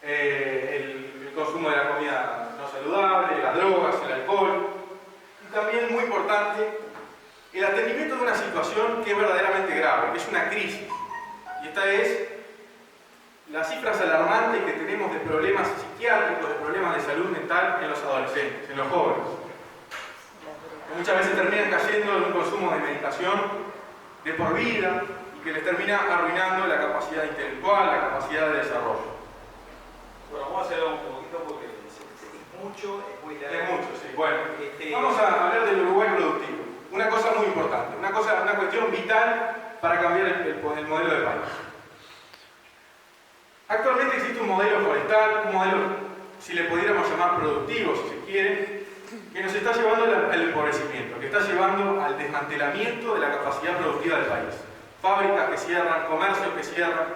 El consumo de la comida no saludable, las drogas, el alcohol. Y también, muy importante, el atendimiento de una situación que es verdaderamente grave, que es una crisis. Y esta es las cifras alarmantes que tenemos de problemas psiquiátricos, de problemas de salud mental en los adolescentes, en los jóvenes. Que muchas veces terminan cayendo en un consumo de medicación de por vida y que les termina arruinando la capacidad intelectual, la capacidad de desarrollo. Bueno, vamos a hacerlo un poquito porque es mucho, es muy largo. Es mucho, sí. Bueno, vamos a hablar del Uruguay productivo. Una cosa muy importante, una cuestión vital para cambiar el modelo de país. Actualmente existe un modelo forestal, un modelo, si le pudiéramos llamar productivo, si se quiere, que nos está llevando al empobrecimiento, que está llevando al desmantelamiento de la capacidad productiva del país. Fábricas que cierran, comercios que cierran,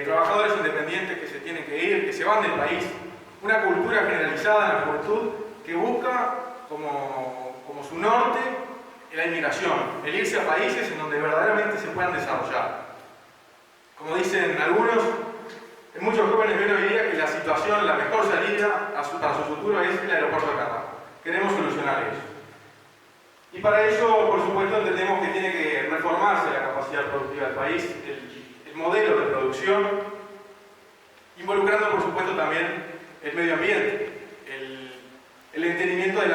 trabajadores independientes que se tienen que ir, que se van del país, una cultura generalizada en la juventud que busca como su norte la inmigración, el irse a países en donde verdaderamente se puedan desarrollar. Como dicen algunos, muchos jóvenes ven hoy día que la situación, la mejor salida para su futuro es el aeropuerto de Carrasco. Queremos solucionar eso. Y para eso, por supuesto, entendemos que tiene que reformarse la capacidad productiva del país, el modelo de producción, involucrando, por supuesto, también el medio ambiente, el entendimiento de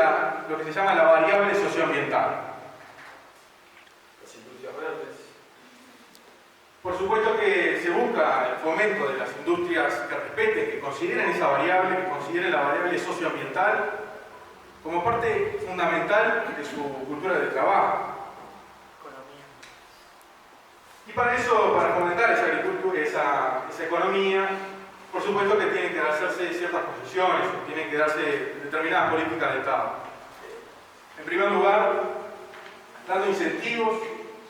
lo que se llama la variable socioambiental. Las industrias verdes. Por supuesto que se busca el fomento de las industrias que respeten, que consideren esa variable, que consideren la variable socioambiental como parte fundamental de su cultura de trabajo. Y para eso, para fomentar esa agricultura, esa economía, por supuesto que tienen que darse ciertas concesiones, tienen que darse determinadas políticas de Estado. En primer lugar, dando incentivos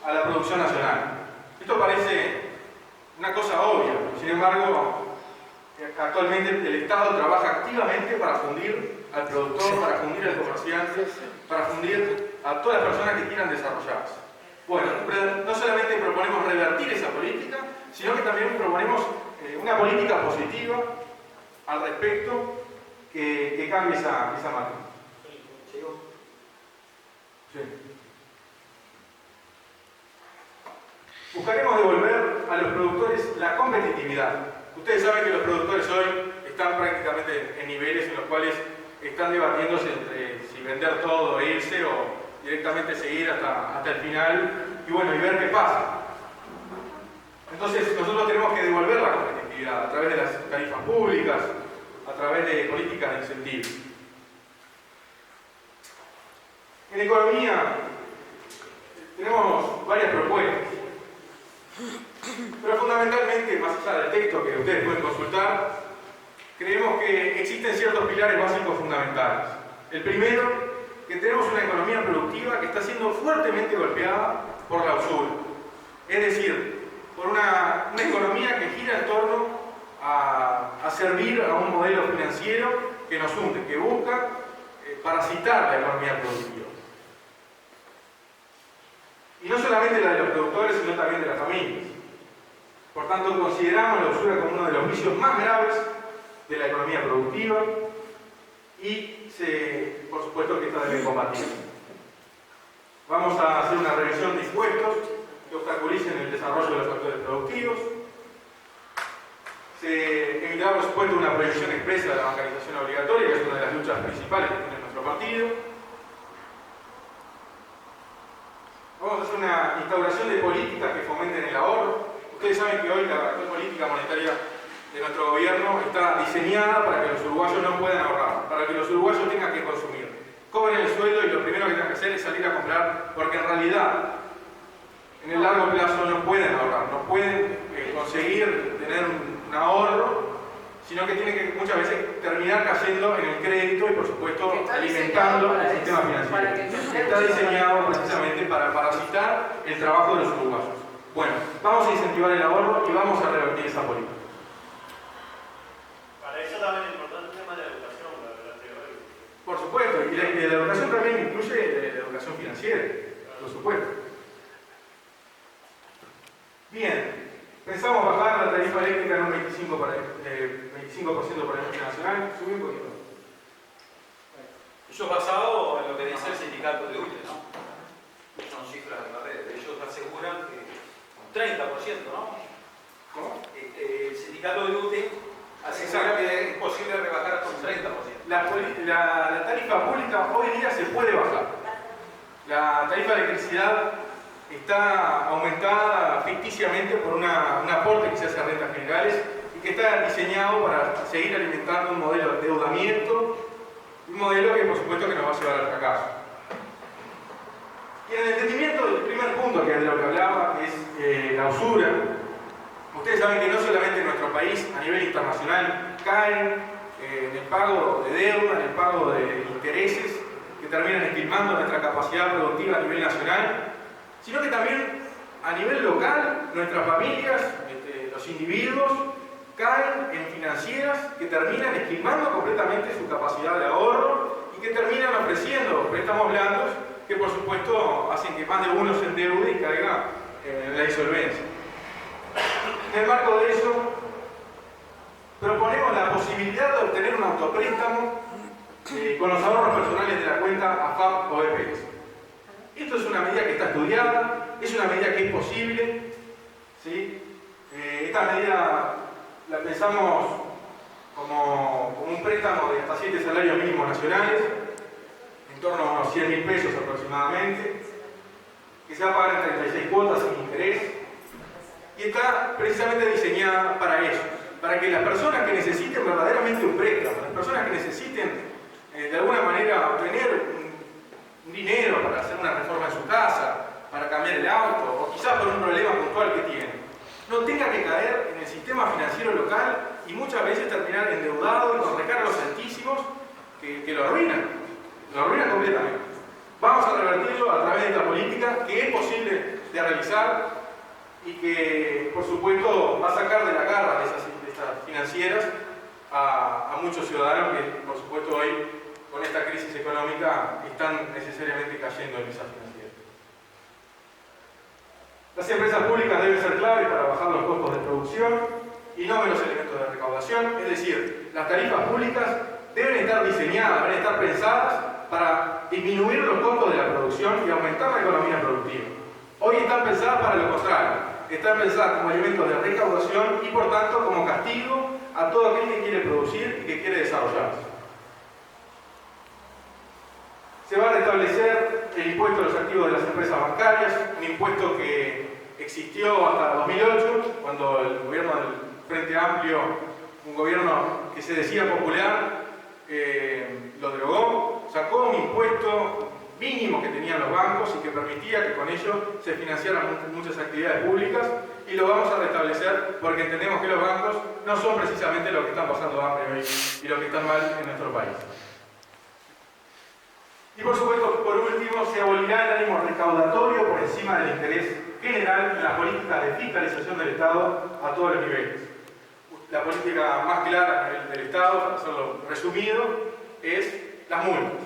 a la producción nacional. Esto parece una cosa obvia, sin embargo, actualmente el Estado trabaja activamente para fundir al productor, para fundir al comerciante, para fundir a todas las personas que quieran desarrollarse. Bueno, no solamente proponemos revertir esa política, sino que también proponemos una política positiva al respecto que cambie esa máquina. Sí. Buscaremos devolver a los productores la competitividad. Ustedes saben que los productores hoy están prácticamente en niveles en los cuales están debatiéndose entre si vender todo e irse o directamente seguir hasta el final y bueno, y ver qué pasa. Entonces nosotros tenemos que devolver la competitividad a través de las tarifas públicas, a través de políticas de incentivos. En economía tenemos varias propuestas, pero fundamentalmente, más allá del texto que ustedes pueden consultar, creemos que existen ciertos pilares básicos fundamentales. El primero, que tenemos una economía productiva que está siendo fuertemente golpeada por la usura. Es decir, por una economía que gira en torno a servir a un modelo financiero que nos hunde, que busca parasitar la economía productiva. Y no solamente la de los productores, sino también de las familias. Por tanto, consideramos la usura como uno de los vicios más graves de la economía productiva y por supuesto que esta debe combatir. Vamos a hacer una revisión de impuestos que obstaculicen el desarrollo de los factores productivos. Se emitirá, por supuesto, una prohibición expresa de la bancarización obligatoria, que es una de las luchas principales que tiene nuestro partido. Vamos a hacer una instauración de políticas que fomenten el ahorro. Ustedes saben que hoy la actual política monetaria de nuestro gobierno está diseñada para que los uruguayos no puedan ahorrar, para que los uruguayos tengan que consumir. Cobren el sueldo y lo primero que tengan que hacer es salir a comprar, porque en realidad, en el largo plazo no pueden ahorrar, no pueden conseguir tener un ahorro, sino que tienen que muchas veces terminar cayendo en el crédito y por supuesto alimentando el sistema financiero. Está diseñado precisamente para parasitar el trabajo de los uruguayos. Bueno, vamos a incentivar el ahorro y vamos a revertir esa política. Para eso también es importante el tema de la educación, la verdad. Por supuesto, y la educación también incluye la educación financiera, por supuesto. Bien, pensamos bajar la tarifa eléctrica en un 25% para la industria nacional. Subí un poquito. Eso es basado en lo que dice el sindicato de UTE, ¿no? Son cifras de la red. Ellos aseguran que un 30%, ¿no? ¿Cómo? El sindicato de UTE asegura que es posible rebajar hasta un 30%. La tarifa pública hoy día se puede bajar. La tarifa de electricidad está aumentada ficticiamente por un aporte que se hace a rentas generales y que está diseñado para seguir alimentando un modelo de endeudamiento, un modelo que por supuesto que nos va a llevar al fracaso. Y en el entendimiento del primer punto que es de lo que hablaba, que es la usura, Ustedes saben que no solamente en nuestro país, a nivel internacional, caen en el pago de deuda, en el pago de intereses, que terminan estimando nuestra capacidad productiva a nivel nacional, sino que también a nivel local, nuestras familias, los individuos, caen en financieras que terminan estimando completamente su capacidad de ahorro y que terminan ofreciendo préstamos blandos que por supuesto hacen que más de uno se endeude y caiga en la insolvencia. En el marco de eso, proponemos la posibilidad de obtener un autopréstamo con los ahorros personales de la cuenta AFAP o EPS. Esto es una medida que está estudiada, es una medida que es posible, ¿sí? Esta medida la pensamos como un préstamo de hasta 7 salarios mínimos nacionales, en torno a unos 100.000 pesos aproximadamente, que se va a pagar en 36 cuotas sin interés, y está precisamente diseñada para eso, para que las personas que necesiten verdaderamente un préstamo, las personas que necesiten de alguna manera obtener un dinero para hacer una reforma en su casa, para cambiar el auto, o quizás por un problema puntual que tienen, no tenga que caer en el sistema financiero local y muchas veces terminar endeudado y con recargos altísimos que lo arruinan completamente. Vamos a revertirlo a través de esta política que es posible de realizar y que, por supuesto, va a sacar de la garra de estas financieras a muchos ciudadanos que, por supuesto, hoy, con esta crisis económica, están necesariamente cayendo en esas financieras. Las empresas públicas deben ser claves para bajar los costos de producción y no menos elementos de recaudación, es decir, las tarifas públicas deben estar diseñadas, deben estar pensadas para disminuir los costos de la producción y aumentar la economía productiva. Hoy están pensadas para lo contrario, están pensadas como elementos de recaudación y por tanto como castigo a todo aquel que quiere producir y que quiere desarrollarse. Se va a restablecer el impuesto a los activos de las empresas bancarias, un impuesto que existió hasta 2008, cuando el gobierno del Frente Amplio, un gobierno que se decía popular, lo derogó, sacó un impuesto mínimo que tenían los bancos y que permitía que con ello se financiaran muchas actividades públicas, y lo vamos a restablecer porque entendemos que los bancos no son precisamente los que están pasando hambre hoy y los que están mal en nuestro país. Y por supuesto, por último, se abolirá el ánimo recaudatorio por encima del interés general en las políticas de fiscalización del Estado a todos los niveles. La política más clara a nivel del Estado, para hacerlo resumido, es las multas.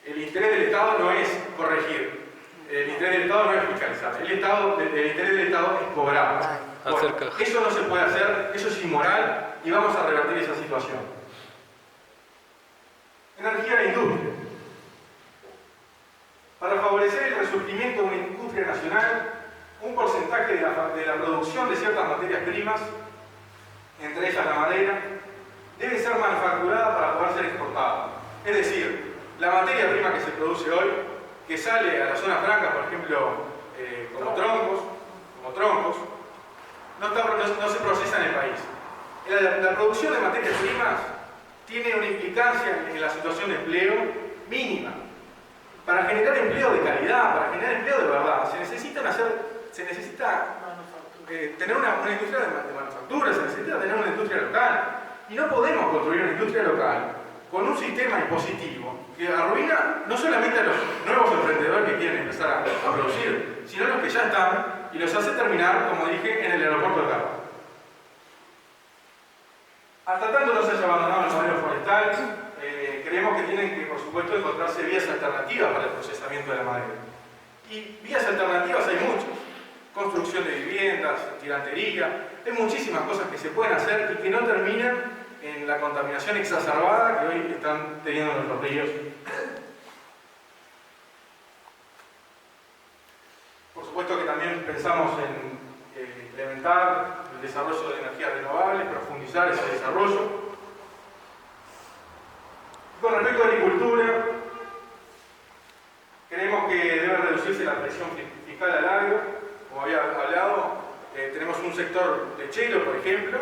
El interés del Estado no es corregir, el interés del Estado no es fiscalizar, el interés del Estado es cobrar. Bueno, eso no se puede hacer, eso es inmoral y vamos a revertir esa situación. Energía e industria. Para favorecer el resurgimiento de una industria nacional, un porcentaje de la producción de ciertas materias primas, entre ellas la madera, debe ser manufacturada para poder ser exportada. Es decir, la materia prima que se produce hoy, que sale a la zona franca, por ejemplo, como troncos, no se procesa en el país. La producción de materias primas tiene una implicancia en la situación de empleo mínima. Para generar empleo de calidad, para generar empleo de verdad, se necesita tener una industria de manufactura, se necesita tener una industria local. Y no podemos construir una industria local con un sistema impositivo que arruina no solamente a los nuevos emprendedores que quieren empezar a producir, sino a los que ya están y los hace terminar, como dije, en el aeropuerto de Cabo. Hasta tanto no se haya abandonado el modelo forestal, creemos que tienen que, por supuesto, encontrarse vías alternativas para el procesamiento de la madera. Y vías alternativas hay muchas. Construcción de viviendas, tirantería, hay muchísimas cosas que se pueden hacer y que no terminan en la contaminación exacerbada que hoy están teniendo nuestros ríos. Por supuesto que también pensamos en implementar el desarrollo de energías renovables, profundizar ese desarrollo. Con respecto a la agricultura, creemos que debe reducirse la presión fiscal al agro. Como había hablado, tenemos un sector lechero, por ejemplo,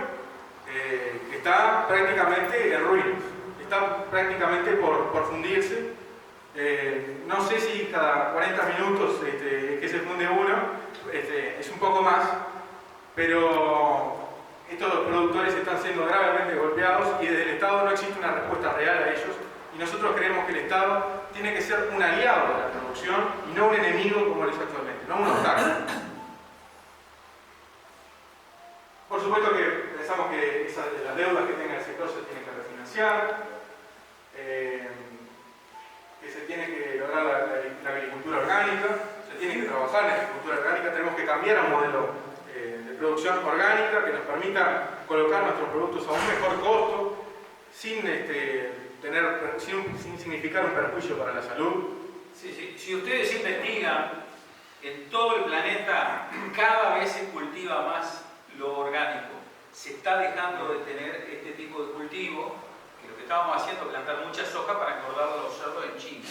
que está prácticamente en ruinas, está prácticamente por fundirse. No sé si cada 40 minutos que se funde uno, es un poco más, pero estos productores están siendo gravemente golpeados y desde el Estado no existe una respuesta real a ellos, y nosotros creemos que el Estado tiene que ser un aliado de la producción y no un enemigo como lo es actualmente, no un obstáculo. Por supuesto que pensamos que las deudas que tenga el sector se tienen que refinanciar, que se tiene que lograr la agricultura orgánica, se tiene que trabajar en la agricultura orgánica, tenemos que cambiar a un modelo de producción orgánica que nos permita colocar nuestros productos a un mejor costo, sin significar un perjuicio para la salud. Sí. Si ustedes investigan, en todo el planeta cada vez se cultiva más lo orgánico. Se está dejando de tener este tipo de cultivo, que lo que estábamos haciendo es plantar mucha soja para engordar a los cerdos en China.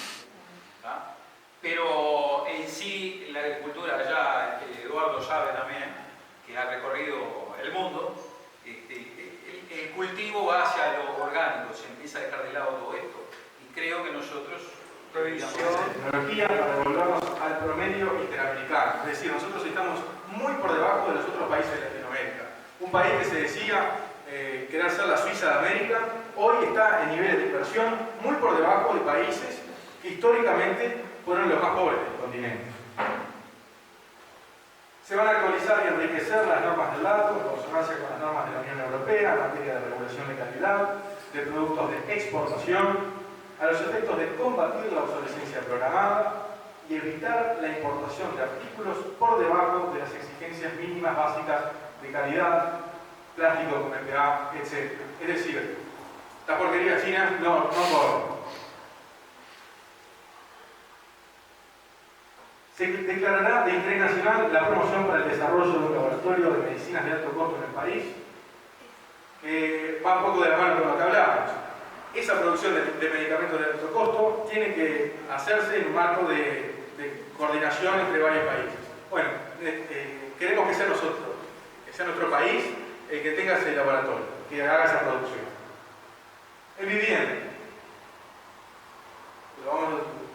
¿Tá? Pero en sí, la agricultura, ya Eduardo sabe también, que ha recorrido el mundo, el cultivo va hacia lo orgánico, se empieza a dejar de lado todo esto. Y creo que nosotros Revisión de tecnología para devolvernos al promedio interamericano. Es decir, nosotros estamos muy por debajo de los otros países de Latinoamérica. Un país que se decía querer ser la Suiza de América, hoy está en niveles de inversión muy por debajo de países que históricamente fueron los más pobres del continente. Se van a actualizar y enriquecer las normas del dato en consonancia con las normas de la Unión Europea en materia de regulación de calidad, de productos de exportación, a los efectos de combatir la obsolescencia programada y evitar la importación de artículos por debajo de las exigencias mínimas básicas de calidad, plástico con EPA, etc. Es decir, la porquería china no corre. Se declarará de interés nacional la promoción para el desarrollo de un laboratorio de medicinas de alto costo en el país, que va un poco de la mano con lo que hablábamos. Esa producción de medicamentos de alto costo tiene que hacerse en un marco de coordinación entre varios países. Bueno, queremos que sea nuestro país el que tenga ese laboratorio, que haga esa producción. En vivienda.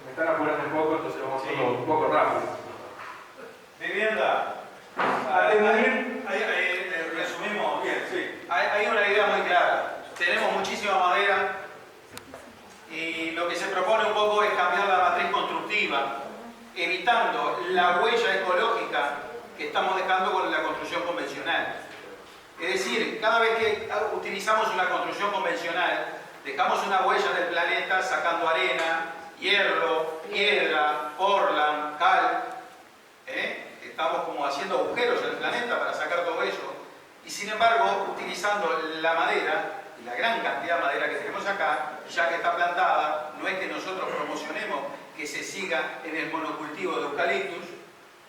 Me están apurando un poco, entonces vamos a hacerlo un poco rápido. Vivienda. Resumimos. Bien, sí. Hay una idea muy clara. Tenemos muchísima madera y lo que se propone un poco es cambiar la matriz constructiva, evitando la huella ecológica que estamos dejando con la construcción convencional. Es decir, cada vez que utilizamos una construcción convencional, dejamos una huella del planeta sacando arena, hierro, piedra, portland, cal. Estamos como haciendo agujeros en el planeta para sacar todo eso. Y sin embargo, utilizando la madera, y la gran cantidad de madera que tenemos acá, ya que está plantada, no es que nosotros promocionemos que se siga en el monocultivo de eucaliptus,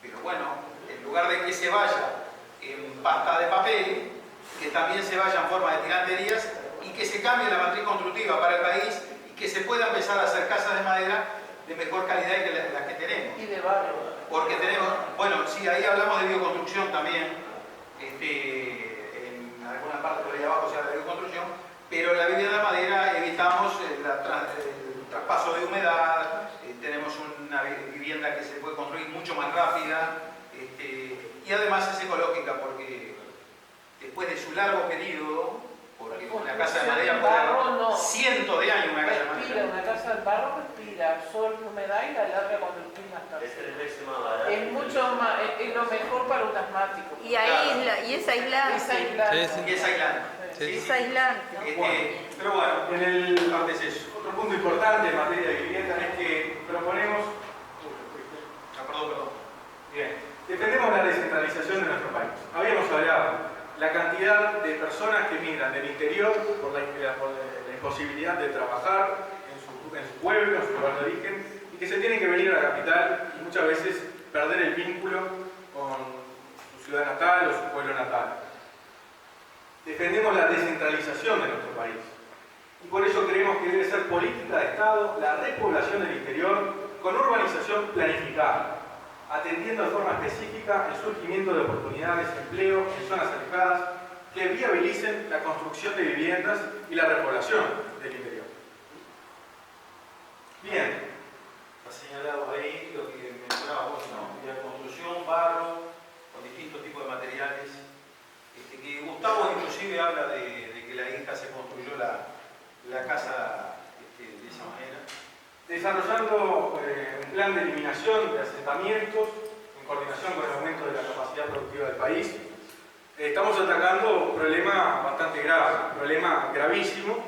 pero bueno, en lugar de que se vaya en pasta de papel, que también se vaya en forma de tiranterías y que se cambie la matriz constructiva para el país y que se pueda empezar a hacer casas de madera de mejor calidad que las que tenemos. Y de barro. Porque tenemos, bueno, sí, ahí hablamos de bioconstrucción también, en alguna parte por ahí abajo se habla de bioconstrucción, pero en la vivienda de madera evitamos el traspaso de humedad, tenemos una vivienda que se puede construir mucho más rápida, y además es ecológica porque después de su largo periodo, porque una casa de madera puede haber cientos de años una casa de madera. Una casa de barro respira, absorbe humedad y la larga cuando el clima está. Es 3 veces más barato. Es mucho más, es lo mejor para un asmático. Y aísla, y es aislante. Es aislante. Sí, sí. Y es aislante. Sí. Es aislante. Pero bueno, otro punto importante en materia de vivienda es que proponemos... Perdón. Bien, defendemos la descentralización de nuestro país. Habíamos hablado la cantidad de personas que migran del interior por la imposibilidad de trabajar en su pueblo, en su lugar de origen, y que se tienen que venir a la capital y muchas veces perder el vínculo con su ciudad natal o su pueblo natal. Defendemos la descentralización de nuestro país y por eso creemos que debe ser política de Estado la repoblación del interior con urbanización planificada, atendiendo de forma específica el surgimiento de oportunidades de empleo en zonas alejadas que viabilicen la construcción de viviendas y la repoblación del interior. Bien. Está señalado ahí lo que mencionaba vos, ¿no? La construcción, barro, con distintos tipos de materiales, desarrollando un plan de eliminación de asentamientos en coordinación con el aumento de la capacidad productiva del país. Estamos atacando un problema bastante grave, un problema gravísimo,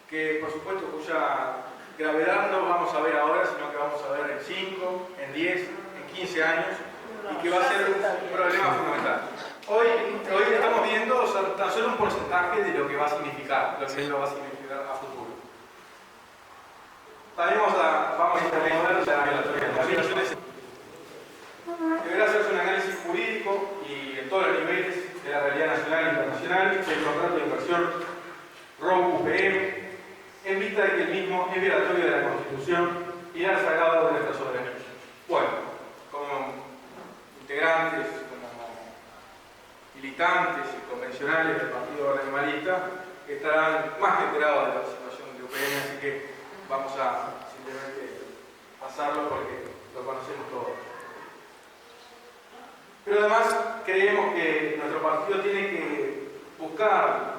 que por supuesto cuya gravedad no vamos a ver ahora, sino que vamos a ver en 5, en 10, en 15 años, y que va a ser un problema fundamental. Hoy estamos viendo tan solo un porcentaje de lo que va a significar, lo que lo va a significar a futuro. También vamos a intervenir las violaciones. Deberá hacerse un análisis jurídico y en todos los niveles de la realidad nacional e internacional del contrato de inversión ROM-UPM, en vista de que el mismo es violatorio de la Constitución y al sagrado de nuestra soberanía. Bueno, como integrantes, como militantes y convencionales del Partido Animalista, estarán más que enterados de la situación de UPM, así que vamos a simplemente pasarlo porque lo conocemos todos. Pero además creemos que nuestro partido tiene que buscar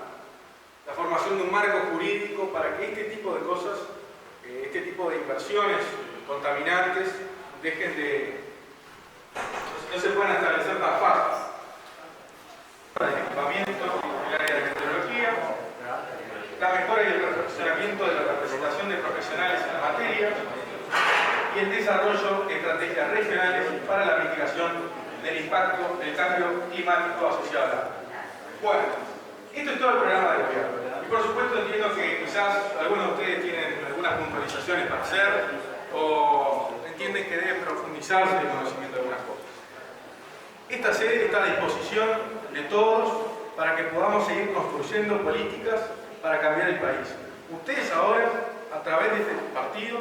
la formación de un marco jurídico para que este tipo de cosas, este tipo de inversiones contaminantes, dejen de... no se puedan establecer tan fácil. El equipamiento, el área de meteorología, la mejora y el perfeccionamiento de la representación de profesionales en la materia y el desarrollo de estrategias regionales para la mitigación del impacto del cambio climático asociado al agua. Bueno, esto es todo el programa de gobierno. Y por supuesto entiendo que quizás algunos de ustedes tienen algunas puntualizaciones para hacer o entienden que deben profundizarse en el conocimiento de algunas cosas. Esta sede está a disposición de todos para que podamos seguir construyendo políticas para cambiar el país. Ustedes ahora, a través de este partido,